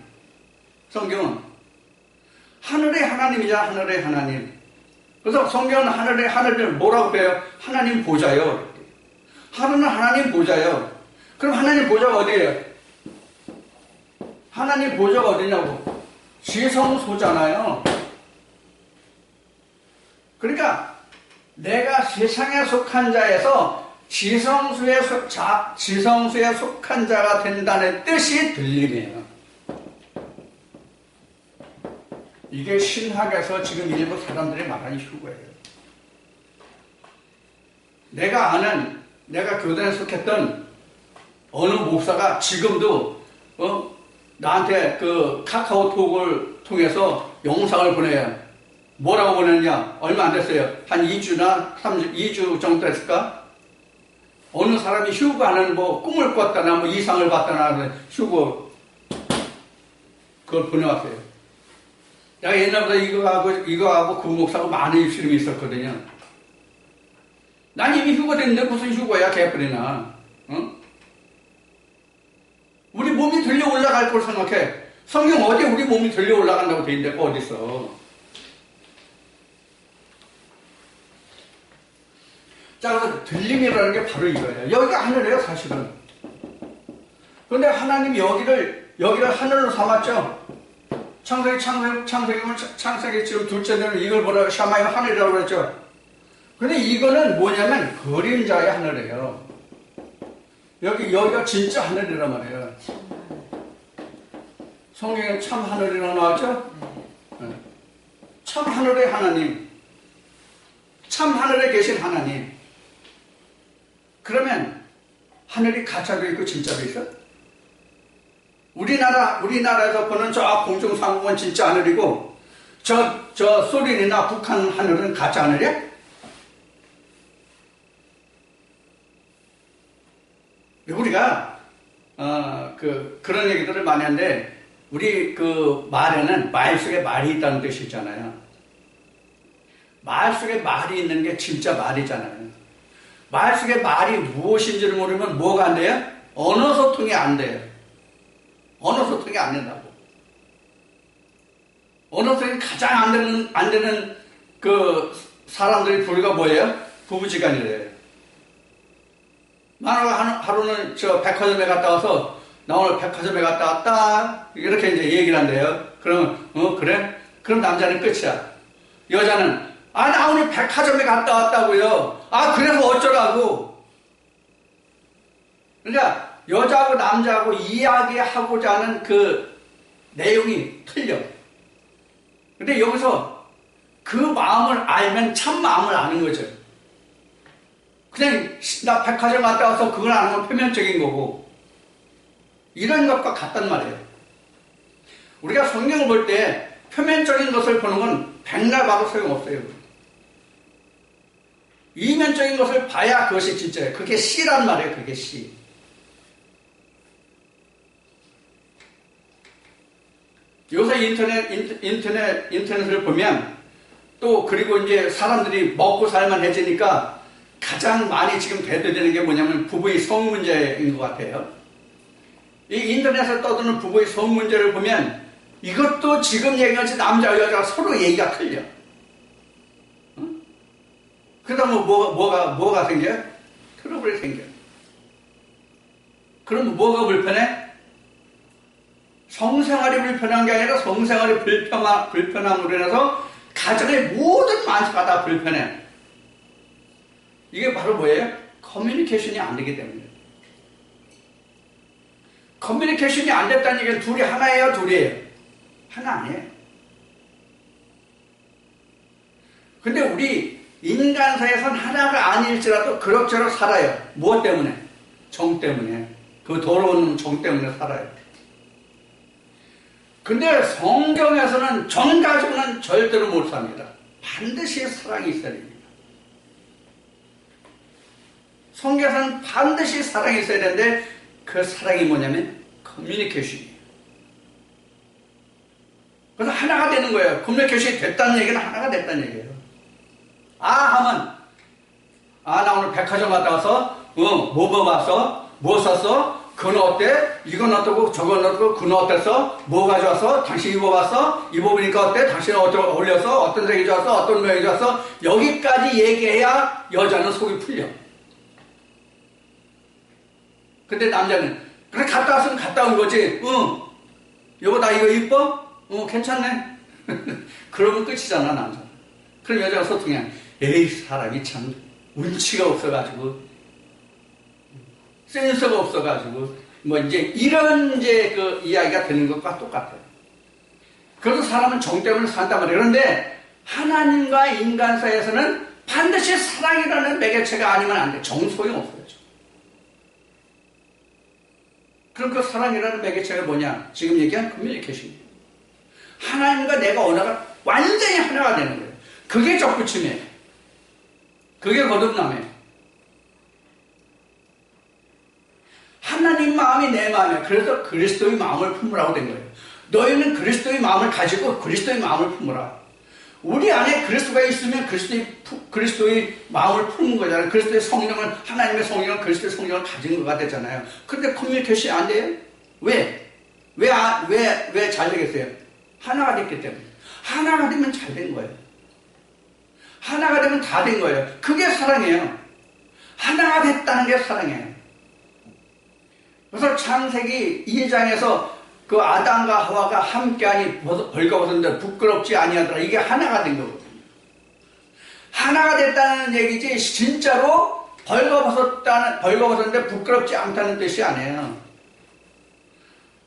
성경은 하늘의 하나님이자 하늘의 하나님. 그래서 성경은 하늘을 뭐라고 배워요? 하나님 보좌요. 하늘은 하나님 보좌요. 그럼 하나님 보좌가 어디예요? 하나님 보좌가 어디냐고? 지성소잖아요. 그러니까 내가 세상에 속한 자에서 지성소에 속한 자가 된다는 뜻이 들림이에요. 이게 신학에서 지금 일부 사람들이 말하는 휴거예요. 내가 교단에 속했던 어느 목사가 지금도 나한테 그 카카오톡을 통해서 영상을 보내요. 뭐라고 보냈냐? 얼마 안 됐어요. 한 2주나 2주 정도 됐을까? 어느 사람이 휴거하는 꿈을 꿨다나 이상을 봤다나 휴거 그걸 보내왔어요. 내가 옛날부터 이거하고 그 목사하고 많은 입술이 있었거든요. 난 이미 휴거됐는데 무슨 휴거야, 개뿔이나. 응? 우리 몸이 들려 올라갈 걸 생각해. 성경 어디에 우리 몸이 들려 올라간다고 돼 있는데, 어딨어. 자, 그래서 들림이라는 게 바로 이거예요. 여기가 하늘이에요, 사실은. 그런데 하나님이 여기를 하늘로 삼았죠. 창세기 지금 둘째 되는 이걸 뭐라고 샤마이 하늘이라고 그랬죠. 근데 이거는 뭐냐면 그림자의 하늘이에요. 여기가 진짜 하늘이란 말이에요. 성경에 참 하늘이라고 나왔죠? 네. 참 하늘의 하나님. 참 하늘에 계신 하나님. 그러면 하늘이 가짜도 있고 진짜도 있어? 우리나라에서 보는 저 공중상공은 진짜 하늘이고 저 소련이나 북한 하늘은 가짜 하늘이야? 우리가 그런 얘기들을 많이 하는데 우리 그 말에는 말 속에 말이 있다는 뜻이 있잖아요. 말 속에 말이 있는 게 진짜 말이잖아요. 말 속에 말이 무엇인지를 모르면 뭐가 안 돼요? 언어 소통이 안 돼요. 언어 소통이 안 된다고. 언어 소통이 가장 안 되는 그 사람들이 부류가 뭐예요? 부부지간이래요. 하루는 저 백화점에 갔다 와서 나 오늘 백화점에 갔다 왔다 이렇게 이제 얘기를 한대요. 그러면 그래? 그럼 남자는 끝이야. 여자는 나 오늘 백화점에 갔다 왔다고요. 그래서 어쩌라고. 그러니까 여자하고 남자하고 이야기하고자 하는 그 내용이 틀려. 근데 여기서 그 마음을 알면 참 마음을 아는 거죠. 그냥 나 백화점 갔다 와서 그걸 아는 건 표면적인 거고 이런 것과 같단 말이에요. 우리가 성경을 볼 때 표면적인 것을 보는 건 백날 봐도 소용없어요. 이면적인 것을 봐야 그것이 진짜예요. 그게 씨란 말이에요. 그게 씨. 요새 인터넷을 보면 또 그리고 이제 사람들이 먹고 살만해지니까 가장 많이 지금 대두되는 게 뭐냐면 부부의 성 문제인 것 같아요. 이 인터넷에 떠드는 부부의 성 문제를 보면 이것도 지금 얘기하지 남자 여자가 서로 얘기가 틀려. 응? 그러다 뭐가 생겨요? 트러블이 생겨. 그럼 뭐가 불편해? 성생활이 불편한 게 아니라 성생활이 불편함으로 인해서 가정의 모든 만사가 다 불편해. 이게 바로 뭐예요? 커뮤니케이션이 안 되기 때문이에요. 커뮤니케이션이 안 됐다는 얘기는 둘이 하나예요, 둘이에요? 하나 아니에요. 근데 우리 인간 사이에서는 하나가 아닐지라도 그럭저럭 살아요. 무엇 때문에? 정 때문에. 그 더러운 정 때문에 살아요. 근데 성경에서는 정 가지고는 절대로 못 삽니다. 반드시 사랑이 있어야 됩니다. 성경에서는 반드시 사랑이 있어야 되는데 그 사랑이 뭐냐면 커뮤니케이션이에요. 그래서 하나가 되는 거예요. 커뮤니케이션이 됐다는 얘기는 하나가 됐다는 얘기예요. 하면 나 오늘 백화점 갔다 와서 뭐 봤어? 뭐 샀어? 그건 어때? 이건 어떻고 저건 어떻고 그건 어땠어? 뭐 가져왔어? 당신 입어봤어? 입어보니까 어때? 당신은 어울렸어? 어떤 색이 좋았어? 어떤 모양이 좋았어? 여기까지 얘기해야 여자는 속이 풀려. 근데 남자는 그래 갔다 왔으면 갔다 온 거지. 여보 나 이거 이뻐? 괜찮네. 그러면 끝이잖아 남자. 그럼 여자가 소통해. 에이 사람이 참 운치가 없어가지고 센서가 없어가지고 뭐 이제 이런 그 이야기가 되는 것과 똑같아요. 그래도 사람은 정 때문에 산단 말이에요. 그런데 하나님과 인간 사이에서는 반드시 사랑이라는 매개체가 아니면 안 돼. 정 소용 없어요. 그럼 그 사랑이라는 매개체가 뭐냐? 지금 얘기한 커뮤니케이션이에요. 하나님과 내가 언어가 완전히 하나가 되는 거예요. 그게 접붙임이에요. 그게 거듭남이에요. 하나님 마음이 내 마음이에요. 그래서 그리스도의 마음을 품으라고 된 거예요. 너희는 그리스도의 마음을 가지고 그리스도의 마음을 품으라. 우리 안에 그리스도가 있으면 그리스도의 마음을 품는 거잖아요. 그리스도의 성령을, 하나님의 성령은 그리스도의 성령을 가진 것가 되잖아요. 그런데 커뮤니케이션이 안 돼요? 왜 잘 되겠어요? 하나가 됐기 때문에. 하나가 되면 잘 된 거예요. 하나가 되면 다 된 거예요. 그게 사랑이에요. 하나가 됐다는 게 사랑이에요. 그래서 창세기 2장에서 그 아담과 하와가 함께하니 벌거벗었는데 부끄럽지 아니하더라. 이게 하나가 된 거거든요. 하나가 됐다는 얘기지 진짜로 벌거벗었는데 부끄럽지 않다는 뜻이 아니에요.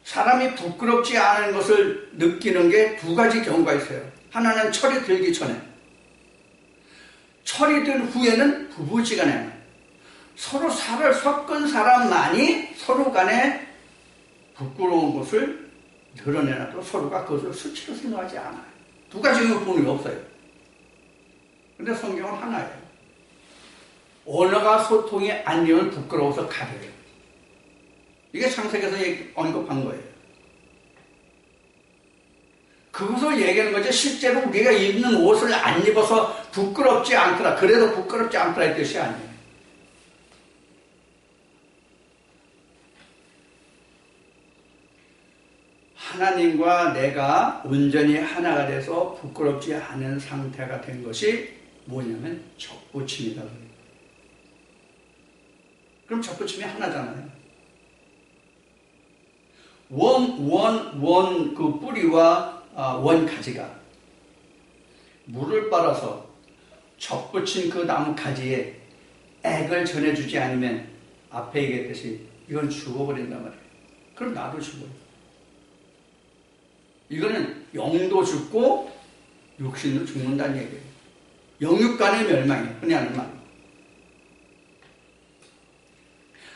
사람이 부끄럽지 않은 것을 느끼는 게 두 가지 경우가 있어요. 하나는 철이 들기 전에, 철이 든 후에는 부부지간에 서로 살을 섞은 사람만이 서로 간에 부끄러운 것을 드러내놔도 서로가 그것을 수치로 생각하지 않아요. 두 가지 의문이 없어요. 근데 성경은 하나예요. 언어가 소통이 안 되면 부끄러워서 가려요. 이게 창세기에서 언급한 거예요. 그것을 얘기하는 거죠. 실제로 우리가 입는 옷을 안 입어서 부끄럽지 않더라. 그래도 부끄럽지 않더라 이 뜻이 아니에요. 하나님과 내가 온전히 하나가 돼서 부끄럽지 않은 상태가 된 것이 뭐냐면 접붙임이다. 그럼 접붙임이 하나잖아요. 그 뿌리와 원 가지가 물을 빨아서 접붙인 그 나무 가지에 액을 전해주지 않으면 앞에 얘기했듯이 이건 죽어버린단 말이에요. 그럼 나도 죽어요. 이거는 영도 죽고 육신도 죽는다는 얘기예요. 영육간의 멸망이에요. 흔히 하는 말.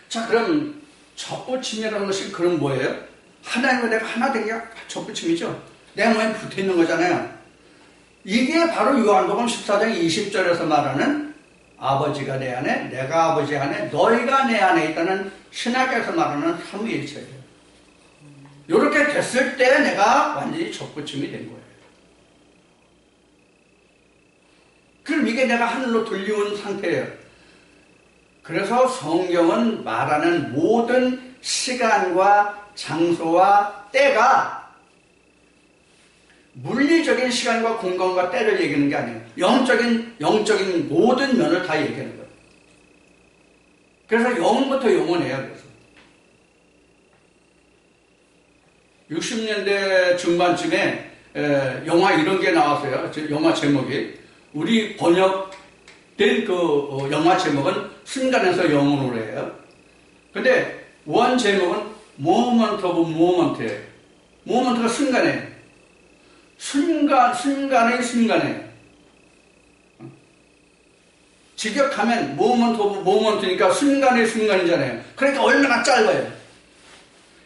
자, 그럼 접붙임이라는 것이 그럼 뭐예요? 하나님과 내가 하나 된 게 접붙임이죠. 내 몸에 붙어 있는 거잖아요. 이게 바로 요한복음 14장 20절에서 말하는 아버지가 내 안에, 내가 아버지 안에, 너희가 내 안에 있다는 신학에서 말하는 삼위일체예요. 이렇게 됐을 때 내가 완전히 접붙임이 된 거예요. 그럼 이게 내가 하늘로 들려온 상태예요. 그래서 성경은 말하는 모든 시간과 장소와 때가 물리적인 시간과 공간과 때를 얘기하는 게 아니에요. 영적인 모든 면을 다 얘기하는 거예요. 그래서 영부터 영원해요. 그래서 60년대 중반쯤에 영화 이런 게 나왔어요. 영화 제목이 우리 번역된 그 영화 제목은 순간에서 영혼으로예요. 근데 원 제목은 Moment of Moment예요. 모먼트가 순간에 순간에 직역하면 Moment of Moment니까 순간의 순간이잖아요. 그러니까 얼마나 짧아요.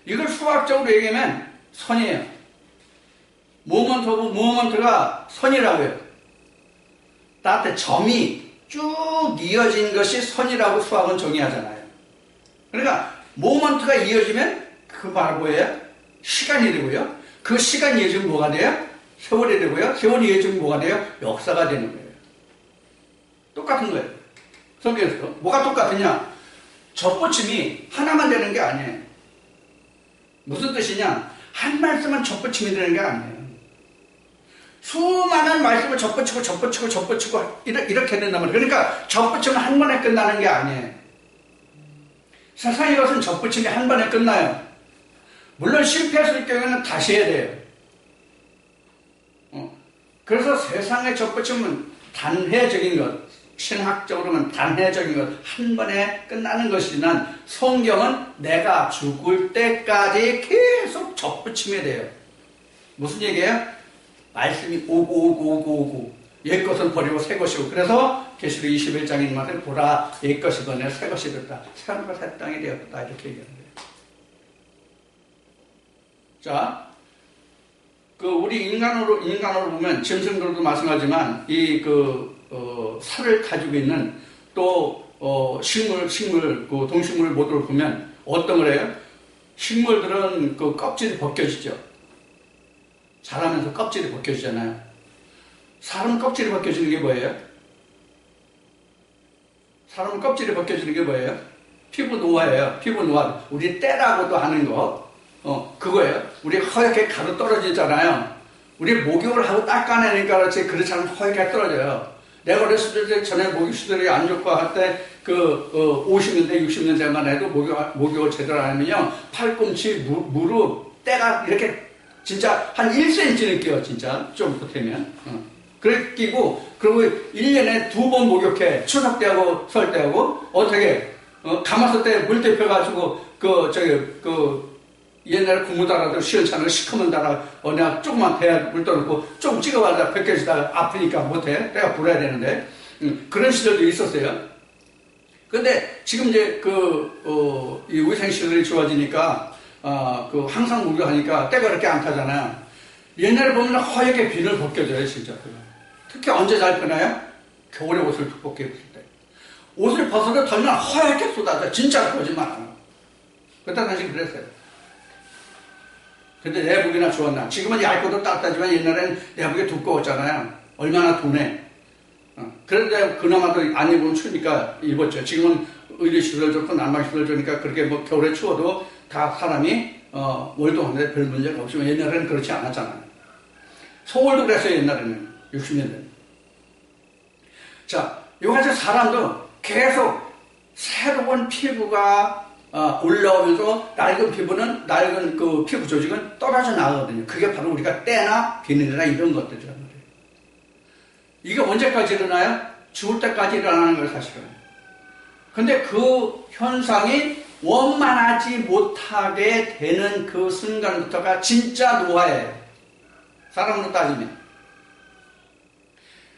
이걸 수학적으로 얘기하면 선이에요. Moment of Moment가 선이라고요. 따뜻해 점이 쭉 이어진 것이 선이라고 수학은 정의하잖아요. 그러니까 모먼트가 이어지면 그 말 뭐예요? 시간이 되고요. 그 시간이 이어지면 뭐가 돼요? 세월이 되고요. 세월이 이어지면 뭐가 돼요? 역사가 되는 거예요. 똑같은 거예요. 성경에서. 뭐가 똑같으냐? 접붙임이 하나만 되는 게 아니에요. 무슨 뜻이냐? 한 말씀은 접붙임이 되는 게 아니에요. 수많은 말씀을 접붙이고 이렇게 된단 말이에요. 그러니까 접붙임은 한 번에 끝나는 게 아니에요. 세상의 것은 접붙임이 한 번에 끝나요. 물론 실패했을 경우에는 다시 해야 돼요. 그래서 세상의 접붙임은 단회적인 것, 신학적으로는 단회적인 것, 한 번에 끝나는 것이지만 성경은 내가 죽을 때까지 계속 접붙임이 돼요. 무슨 얘기예요? 말씀이 오고 옛것은 버리고 새것이고 그래서 계시록 21장인 말에 보라 옛것이 번에 새것이 됐다. 새하늘과 새 땅이 되었다. 이렇게 얘기하는 거예요. 자, 그 우리 인간으로 보면 짐승들도 마찬가지지만 살을 가지고 있는 또 식물 그 동식물 모두를 보면 어떤 거래요? 식물들은 그 껍질이 벗겨지죠. 자라면서 껍질이 벗겨지잖아요. 사람 껍질이 벗겨지는 게 뭐예요? 사람 껍질이 벗겨지는 게 뭐예요? 피부 노화예요. 피부 노화. 우리 때라고도 하는 거. 그거예요. 우리 허옇게 가루 떨어지잖아요. 우리 목욕을 하고 닦아내니까 그렇지 않으면 허옇게 떨어져요. 내가 어렸을 때 전에 목욕수들이 안 좋고 할 때 50년대, 60년대만 해도 목욕을 제대로 안 하면요. 팔꿈치, 무릎, 때가 이렇게 진짜 한 1cm는 끼워, 진짜. 좀 보태면. 그래 끼고, 그리고 1년에 2번 목욕해. 추석 때하고 설 때하고. 어떻게, 감았을 때 물 데펴가지고, 옛날에 국무 달아도 시원찮은 시커먼 달아, 내가 조금만 배에 물 떠놓고, 조금 찍어봐야 벗겨지다가 아프니까 못해. 때가 불어야 되는데. 그런 시절도 있었어요. 근데 지금 이제 이 위생시설이 좋아지니까, 항상 목욕하니까 때가 그렇게 안 타잖아요. 옛날에 보면 허옇게 비늘 벗겨져요, 진짜. 특히 언제 잘 펴나요? 겨울에 옷을 두껍게 입을 때. 옷을 벗어도 덜면 허옇게 쏟아져. 진짜 거짓말 안 하고. 그때 당시 그랬어요. 근데 내복이나 좋았나. 지금은 얇고도 따뜻하지만 옛날에는 내복이 두꺼웠잖아요. 얼마나 둔해. 그런데 그나마도 안 입으면 추우니까 입었죠. 지금은 의료시설 좋고 난방시설 좋으니까 그렇게 뭐 겨울에 추워도 다 사람이 월동하는데 별 문제가 없지만 옛날에는 그렇지 않았잖아요. 서울도 그랬어요. 옛날에는 60년대. 자, 이같이 사람도 계속 새로운 피부가 올라오면서 낡은 그 피부 조직은 떨어져 나가거든요. 그게 바로 우리가 때나 비늘이나 이런 것들이란 말이에요. 이게 언제까지 일어나요? 죽을 때까지 일어나는 거예요, 사실은. 근데 그 현상이 원만하지 못하게 되는 그 순간부터가 진짜 노화예요. 사람으로 따지면.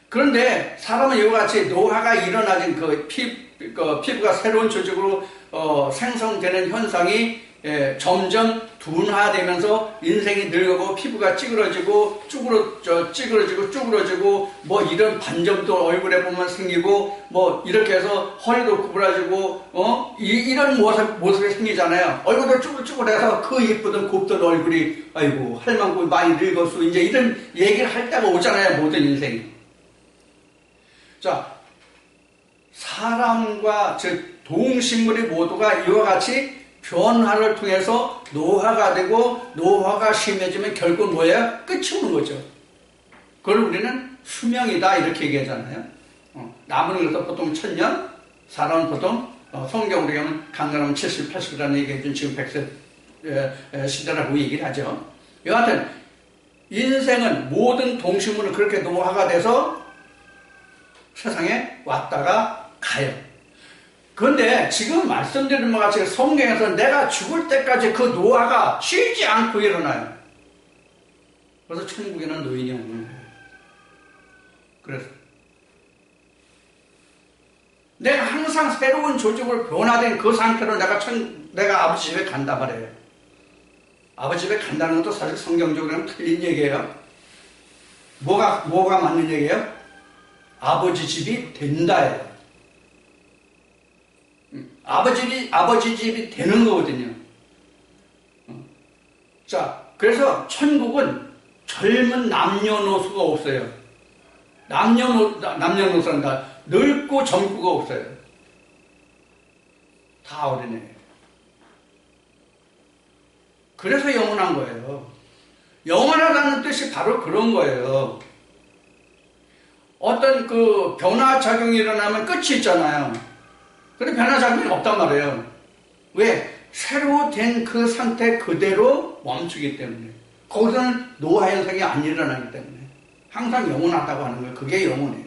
그런데 사람은 이와 같이 노화가 일어나진 피부가 새로운 조직으로 생성되는 현상이 점점 둔화되면서 인생이 늙고 피부가 찌그러지고 쭈그러지고 뭐 이런 반점도 얼굴에 보면 생기고 뭐 이렇게 해서 허리도 구부러지고 이런 모습이 생기잖아요. 얼굴도 쭈글쭈글해서 그 예쁘던 곱던 얼굴이 아이고 할망구 많이 늙었어 이제 이런 얘기를 할 때가 오잖아요. 모든 인생이. 자, 사람과 즉 동식물이 모두가 이와 같이 변화를 통해서 노화가 되고 노화가 심해지면 결국 뭐예요? 끝이 오는 거죠. 그걸 우리는 수명이다 이렇게 얘기하잖아요. 남은 그래서 보통 1000년, 사람은 보통 성경으로 하면 강건하면 70, 80이라는 얘기해준 지금 100세 시대라고 얘기를 하죠. 여하튼 인생은 모든 동식물은 그렇게 노화가 돼서 세상에 왔다가 가요. 그런데 지금 말씀드린 것 같이 성경에서 내가 죽을 때까지 그 노화가 쉬지 않고 일어나요. 그래서 천국에는 노인이 없는 거예요. 그래서 내가 항상 새로운 조직으로 변화된 그 상태로 내가 아버지 집에 간다 말이에요. 아버지 집에 간다는 것도 사실 성경적으로는 틀린 얘기예요. 뭐가 맞는 얘기예요? 아버지 집이 된다예요. 아버지 집이 되는 거거든요. 자, 그래서 천국은 젊은 남녀노소가 없어요. 남녀노소란다. 늙고 젊고가 없어요. 다 어린애예요. 그래서 영원한 거예요. 영원하다는 뜻이 바로 그런 거예요. 어떤 그 변화작용이 일어나면 끝이 있잖아요. 근데 변화작용이 없단 말이에요. 왜? 새로 된 그 상태 그대로 멈추기 때문에. 거기서는 노화 현상이 안 일어나기 때문에. 항상 영원하다고 하는 거예요. 그게 영원해요.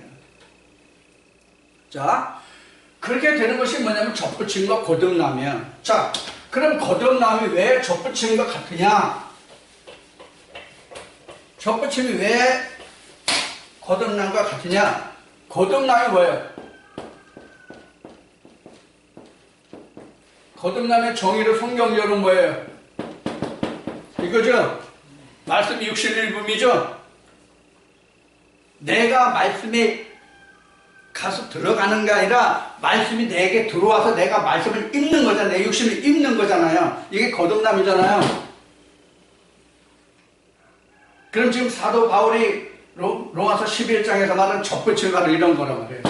자, 그렇게 되는 것이 뭐냐면 젖붙임과 거듭남이야. 자, 그럼 거듭남이 왜 젖붙임과 같으냐? 젖붙임이 왜 거듭남과 같으냐? 거듭남이 뭐예요? 거듭남의 정의를 성경적으로 뭐예요? 이거죠? 말씀 61분이죠? 내가 말씀에 가서 들어가는 게 아니라 말씀이 내게 들어와서 내가 말씀을 읽는 거잖아요. 내 육신을 읽는 거잖아요. 이게 거듭남이잖아요. 그럼 지금 사도 바울이 로마서 11장에서 말하는 젖붙임과 이런 거란 말이에요.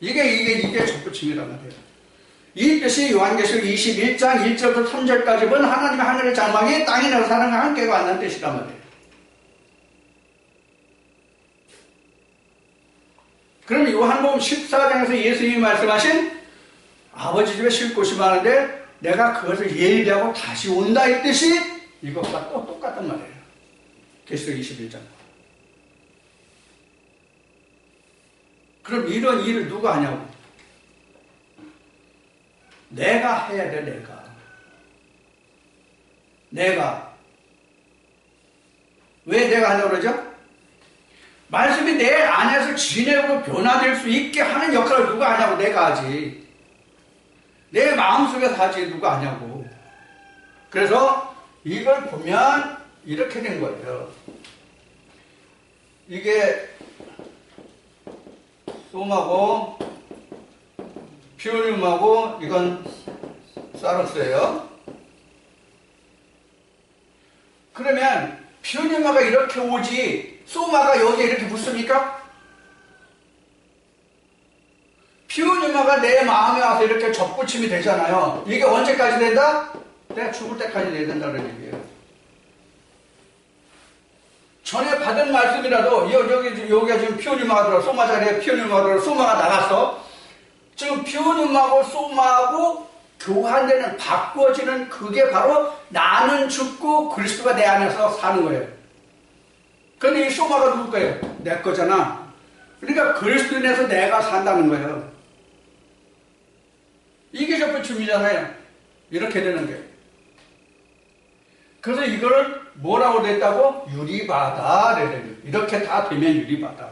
이게 젖붙임이란 말이에요. 이 뜻이 요한계시록 21장 1절부터 3절까지 본 하나님의 하늘의 장막이 땅에 내서 사람과 함께 왔다는 뜻이란 말이에요. 그럼 요한복음 14장에서 예수님이 말씀하신 아버지 집에 쉴 곳이 많은데 내가 그것을 예비하고 다시 온다 이 뜻이 이것과 또 똑같단 말이에요. 계시록 21장. 그럼 이런 일을 누가 하냐고. 내가 해야 돼, 내가. 왜 내가 하냐고 그러죠? 말씀이 내 안에서 진액으로 변화될 수 있게 하는 역할을 누가 하냐고. 내가 하지. 내 마음속에서 하지 누가 하냐고. 그래서 이걸 보면 이렇게 된 거예요. 이게 솜하고 피오늄하고 이건 쌀옥수예요. 그러면 피오늄화가 이렇게 오지 솜화가 여기에 이렇게 붙습니까? 피오늄화가 내 마음에 와서 이렇게 접붙임이 되잖아요. 이게 언제까지 된다? 내가 죽을 때까지 돼야 된다는 얘기예요. 전에 받은 말씀이라도 여기가 지금 피오늄화가 들어 솜화 자리에 피오늄화가 들어 솜화가 나갔어. 지금 피오늄하고 솜하고 교환되는 바꿔지는 그게 바로 나는 죽고 그리스도가 내 안에서 사는 거예요. 근데 이 솜화가 누구 거예요? 내 거잖아. 그러니까 그리스도 인해서 내가 산다는 거예요. 이게 접붙임이잖아요. 이렇게 되는 게. 그래서 이거를 뭐라고 됐다고? 유리바다. 이렇게 다 되면 유리바다.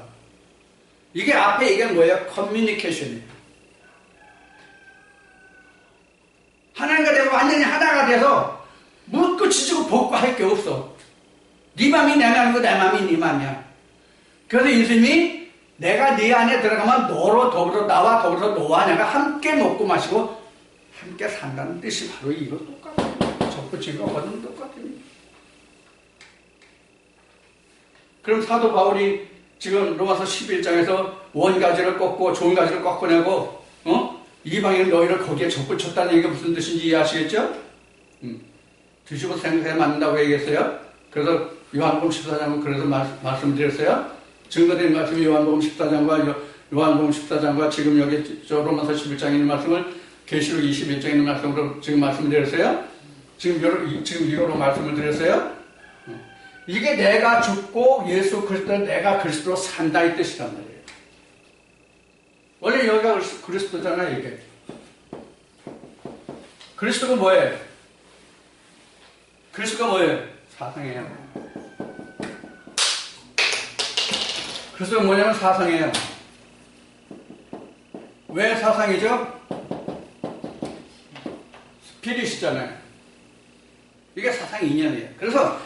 이게 앞에 얘기한 뭐예요? 커뮤니케이션이에요. 하나님과 내가 완전히 하나가 돼서 묻고 지지고 볶고 할 게 없어. 네 맘이 내 맘이고 내 맘이 네 맘이야. 그래서 예수님이 내가 네 안에 들어가면 너로 더불어 나와 더불어 너와 내가 함께 먹고 마시고 함께 산다는 뜻이 바로 이거 똑같아요. 접붙임과 거듭은 똑같아요. 그럼 사도 바울이 지금 로마서 11장에서 원가지를 꺾고 좋은 가지를 꺾어내고 이방인 너희를 거기에 접붙였다는 얘기가 무슨 뜻인지 이해하시겠죠? 뒤집어 생각해 맞는다고 얘기했어요. 그래서 요한복음 14장은 그래서 말씀드렸어요. 증거된 말씀이 요한복음 14장과 지금 여기 저 로마서 11장에 있는 말씀을 계시록 21장에 있는 말씀으로 지금 말씀드렸어요. 지금 이거로 말씀을 드렸어요. 이게 내가 죽고 예수 그리스도 내가 그리스도로 산다 이 뜻이란 말이에요. 원래 여기가 그리스도잖아요, 이게. 그리스도가 뭐예요? 그리스도가 뭐예요? 사상이에요. 그리스도가 뭐냐면 사상이에요. 왜 사상이죠? 스피릿이잖아요. 이게 사상 이념이에요. 그래서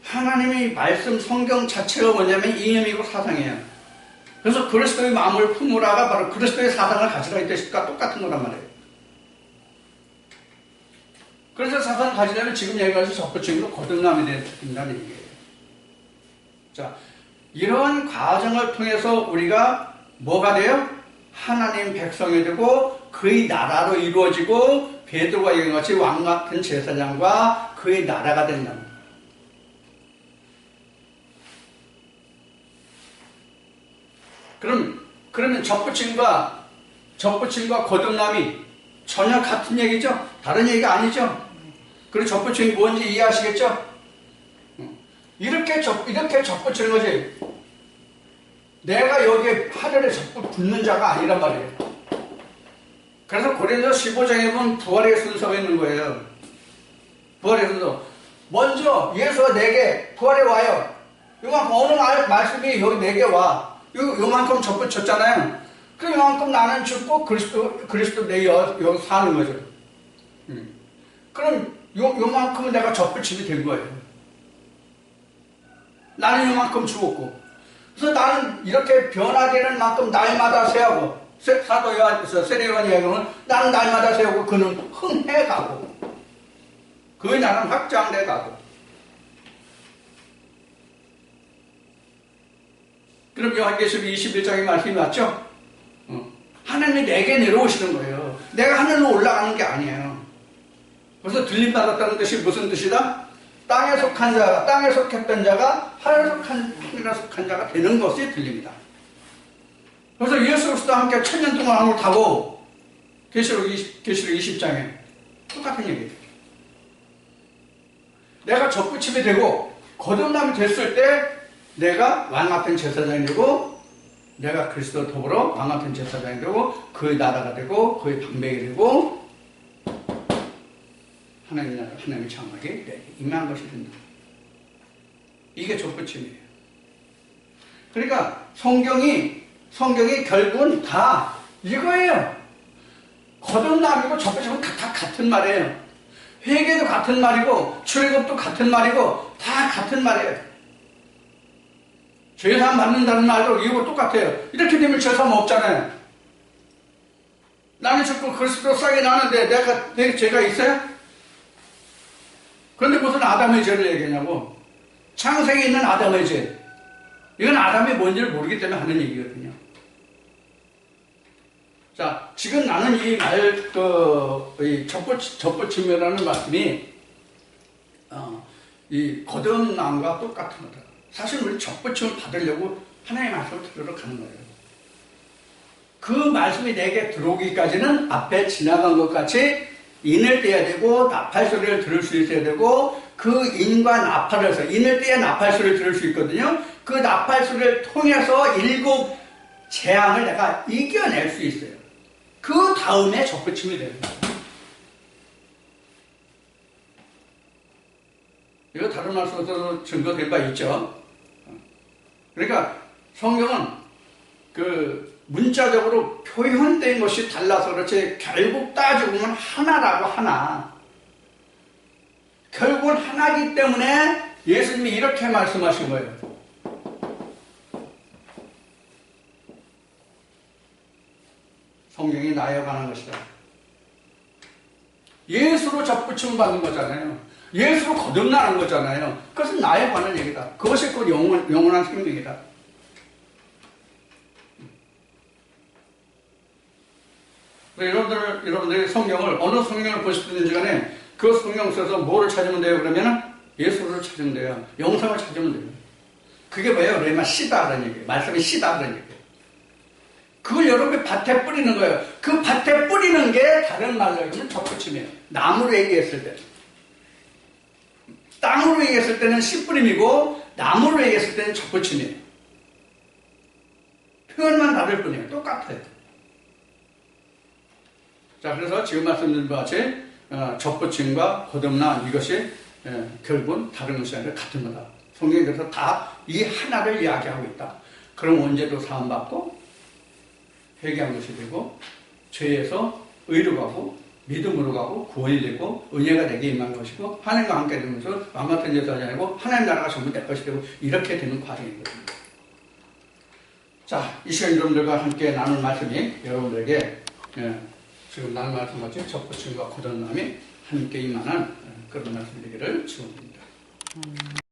하나님의 말씀 성경 자체가 뭐냐면 이념이고 사상이에요. 그래서 그리스도의 마음을 품으라가 바로 그리스도의 사상을 가지라 이 뜻과 똑같은 거란 말이에요. 그래서 사상을 가지려면 지금 얘기하신 접붙임으로 거듭남이 된다는 얘기예요. 자, 이런 과정을 통해서 우리가 뭐가 돼요? 하나님 백성이 되고 그의 나라로 이루어지고 베드로가 얘기한 것이 왕 같은 제사장과 그의 나라가 된다. 그러면 접붙임과 거듭남이 전혀 같은 얘기죠? 다른 얘기가 아니죠? 그리고 접붙임이 뭔지 이해하시겠죠? 이렇게 접붙이는 거지. 내가 여기에 하늘에 붙는 자가 아니란 말이에요. 그래서 고린도 15장에 보면 부활의 순서가 있는 거예요. 부활의 순서. 먼저 예수가 내게 부활에 와요. 요만큼 어느 말씀이 여기 내게 와. 요만큼 접붙였잖아요. 그럼 요만큼 나는 죽고 그리스도 내 여기 사는 거죠. 그럼 요만큼은 내가 접붙임이 된 거예요. 나는 요만큼 죽었고. 그래서 나는 이렇게 변화되는 만큼 날마다 세하고, 사도 세례요한이 얘기하면 나는 날마다 세우고 그는 흥해가고, 그의 나는 확장돼 가고. 그럼 요한계시록 21장의 말씀이 맞죠? 하나님이 내게 내려오시는 거예요. 내가 하늘로 올라가는 게 아니에요. 그래서 들림받았다는 뜻이 무슨 뜻이다? 땅에 속한 자가, 땅에 속했던 자가 하늘에 속한 자가 되는 것이 들립니다. 그래서 예수 그리스도와 함께 1000년 동안 하늘 타고 계시록 20장에 똑같은 얘기예요. 내가 접붙임이 되고 거듭남이 됐을 때 내가 왕 같은 제사장이 되고 내가 그리스도 더불어 왕 같은 제사장이 되고 그의 나라가 되고 그의 방백이 되고 하나님의 장막에 임한 것이 된다. 이게 접붙임이에요. 그러니까 성경이 결국은 다 이거예요. 거듭남이고 접붙임은 다 같은 말이에요. 회개도 같은 말이고 출애굽도 같은 말이고 다 같은 말이에요. 죄사함 받는다는 말도 이거 똑같아요. 이렇게 되면 죄사함 없잖아요. 나는 죽고 그리스도 싹이 나는데 내 죄가 있어요? 그런데 무슨 아담의 죄를 얘기하냐고. 창세기에 있는 아담의 죄. 이건 아담이 뭔지를 모르기 때문에 하는 얘기거든요. 자, 지금 나는 이 접붙임이라는 말씀이 이 거듭남과 똑같은 거다. 사실 우리 접붙임을 받으려고 하나님의 말씀을 들으러 가는 거예요. 그 말씀이 내게 들어오기까지는 앞에 지나간 것 같이 인을 떼야 되고 나팔 소리를 들을 수 있어야 되고 그 인과 나팔을 해서 인을 떼야 나팔 소리를 들을 수 있거든요. 그 나팔 소리를 통해서 7 재앙을 내가 이겨낼 수 있어요. 그 다음에 접붙임이 됩니다. 이거 다른 말씀으로도 증거된 바 있죠. 그러니까 성경은 문자적으로 표현된 것이 달라서 그렇지 결국 따지고 보면 하나라고 하나. 결국은 하나이기 때문에 예수님이 이렇게 말씀하신 거예요. 성경이 나에 관한 것이다. 예수로 접붙임 받는 거잖아요. 예수로 거듭나는 거잖아요. 그것은 나에 관한 얘기다. 그것이 곧 영원한 생명이다. 여러분들이 성경을, 어느 성경을 보시든지 간에 그 성경 속에서 뭐를 찾으면 돼요? 그러면 예수를 찾으면 돼요. 영상을 찾으면 돼요. 그게 뭐예요? 레마 씨다라는 얘기예요. 말씀이 씨다라는 얘기예요. 그걸 여러분이 밭에 뿌리는 거예요. 그 밭에 뿌리는 게 다른 말로 얘기하면 접붙임이에요. 나무로 얘기했을 때. 땅으로 얘기했을 때는 씨 뿌림이고 나무로 얘기했을 때는 접붙임이에요. 표현만 다를 뿐이에요. 똑같아요. 자, 그래서 지금 말씀드린 바와 같이 접붙임과 거듭남 이것이 결국은 다른 것이 아니라 같은 거다. 성경에 그래서 다 이 하나를 이야기하고 있다. 그럼 원죄도 사함받고 회개한 것이 되고 죄에서 의로 가고 믿음으로 가고 구원이 되고 은혜가 내게 임한 것이고 하나님과 함께 되면서 왕 같은 제사장이 아니고 하나님 나라가 전부 내 것이 되고 이렇게 되는 과정이거든요. 자, 이 시간 여러분들과 함께 나눌 말씀이 여러분들에게 지금 나눌 말씀 같이 접붙임과 거듭남이 함께 임하는 그런 말씀 되기를 축원드립니다.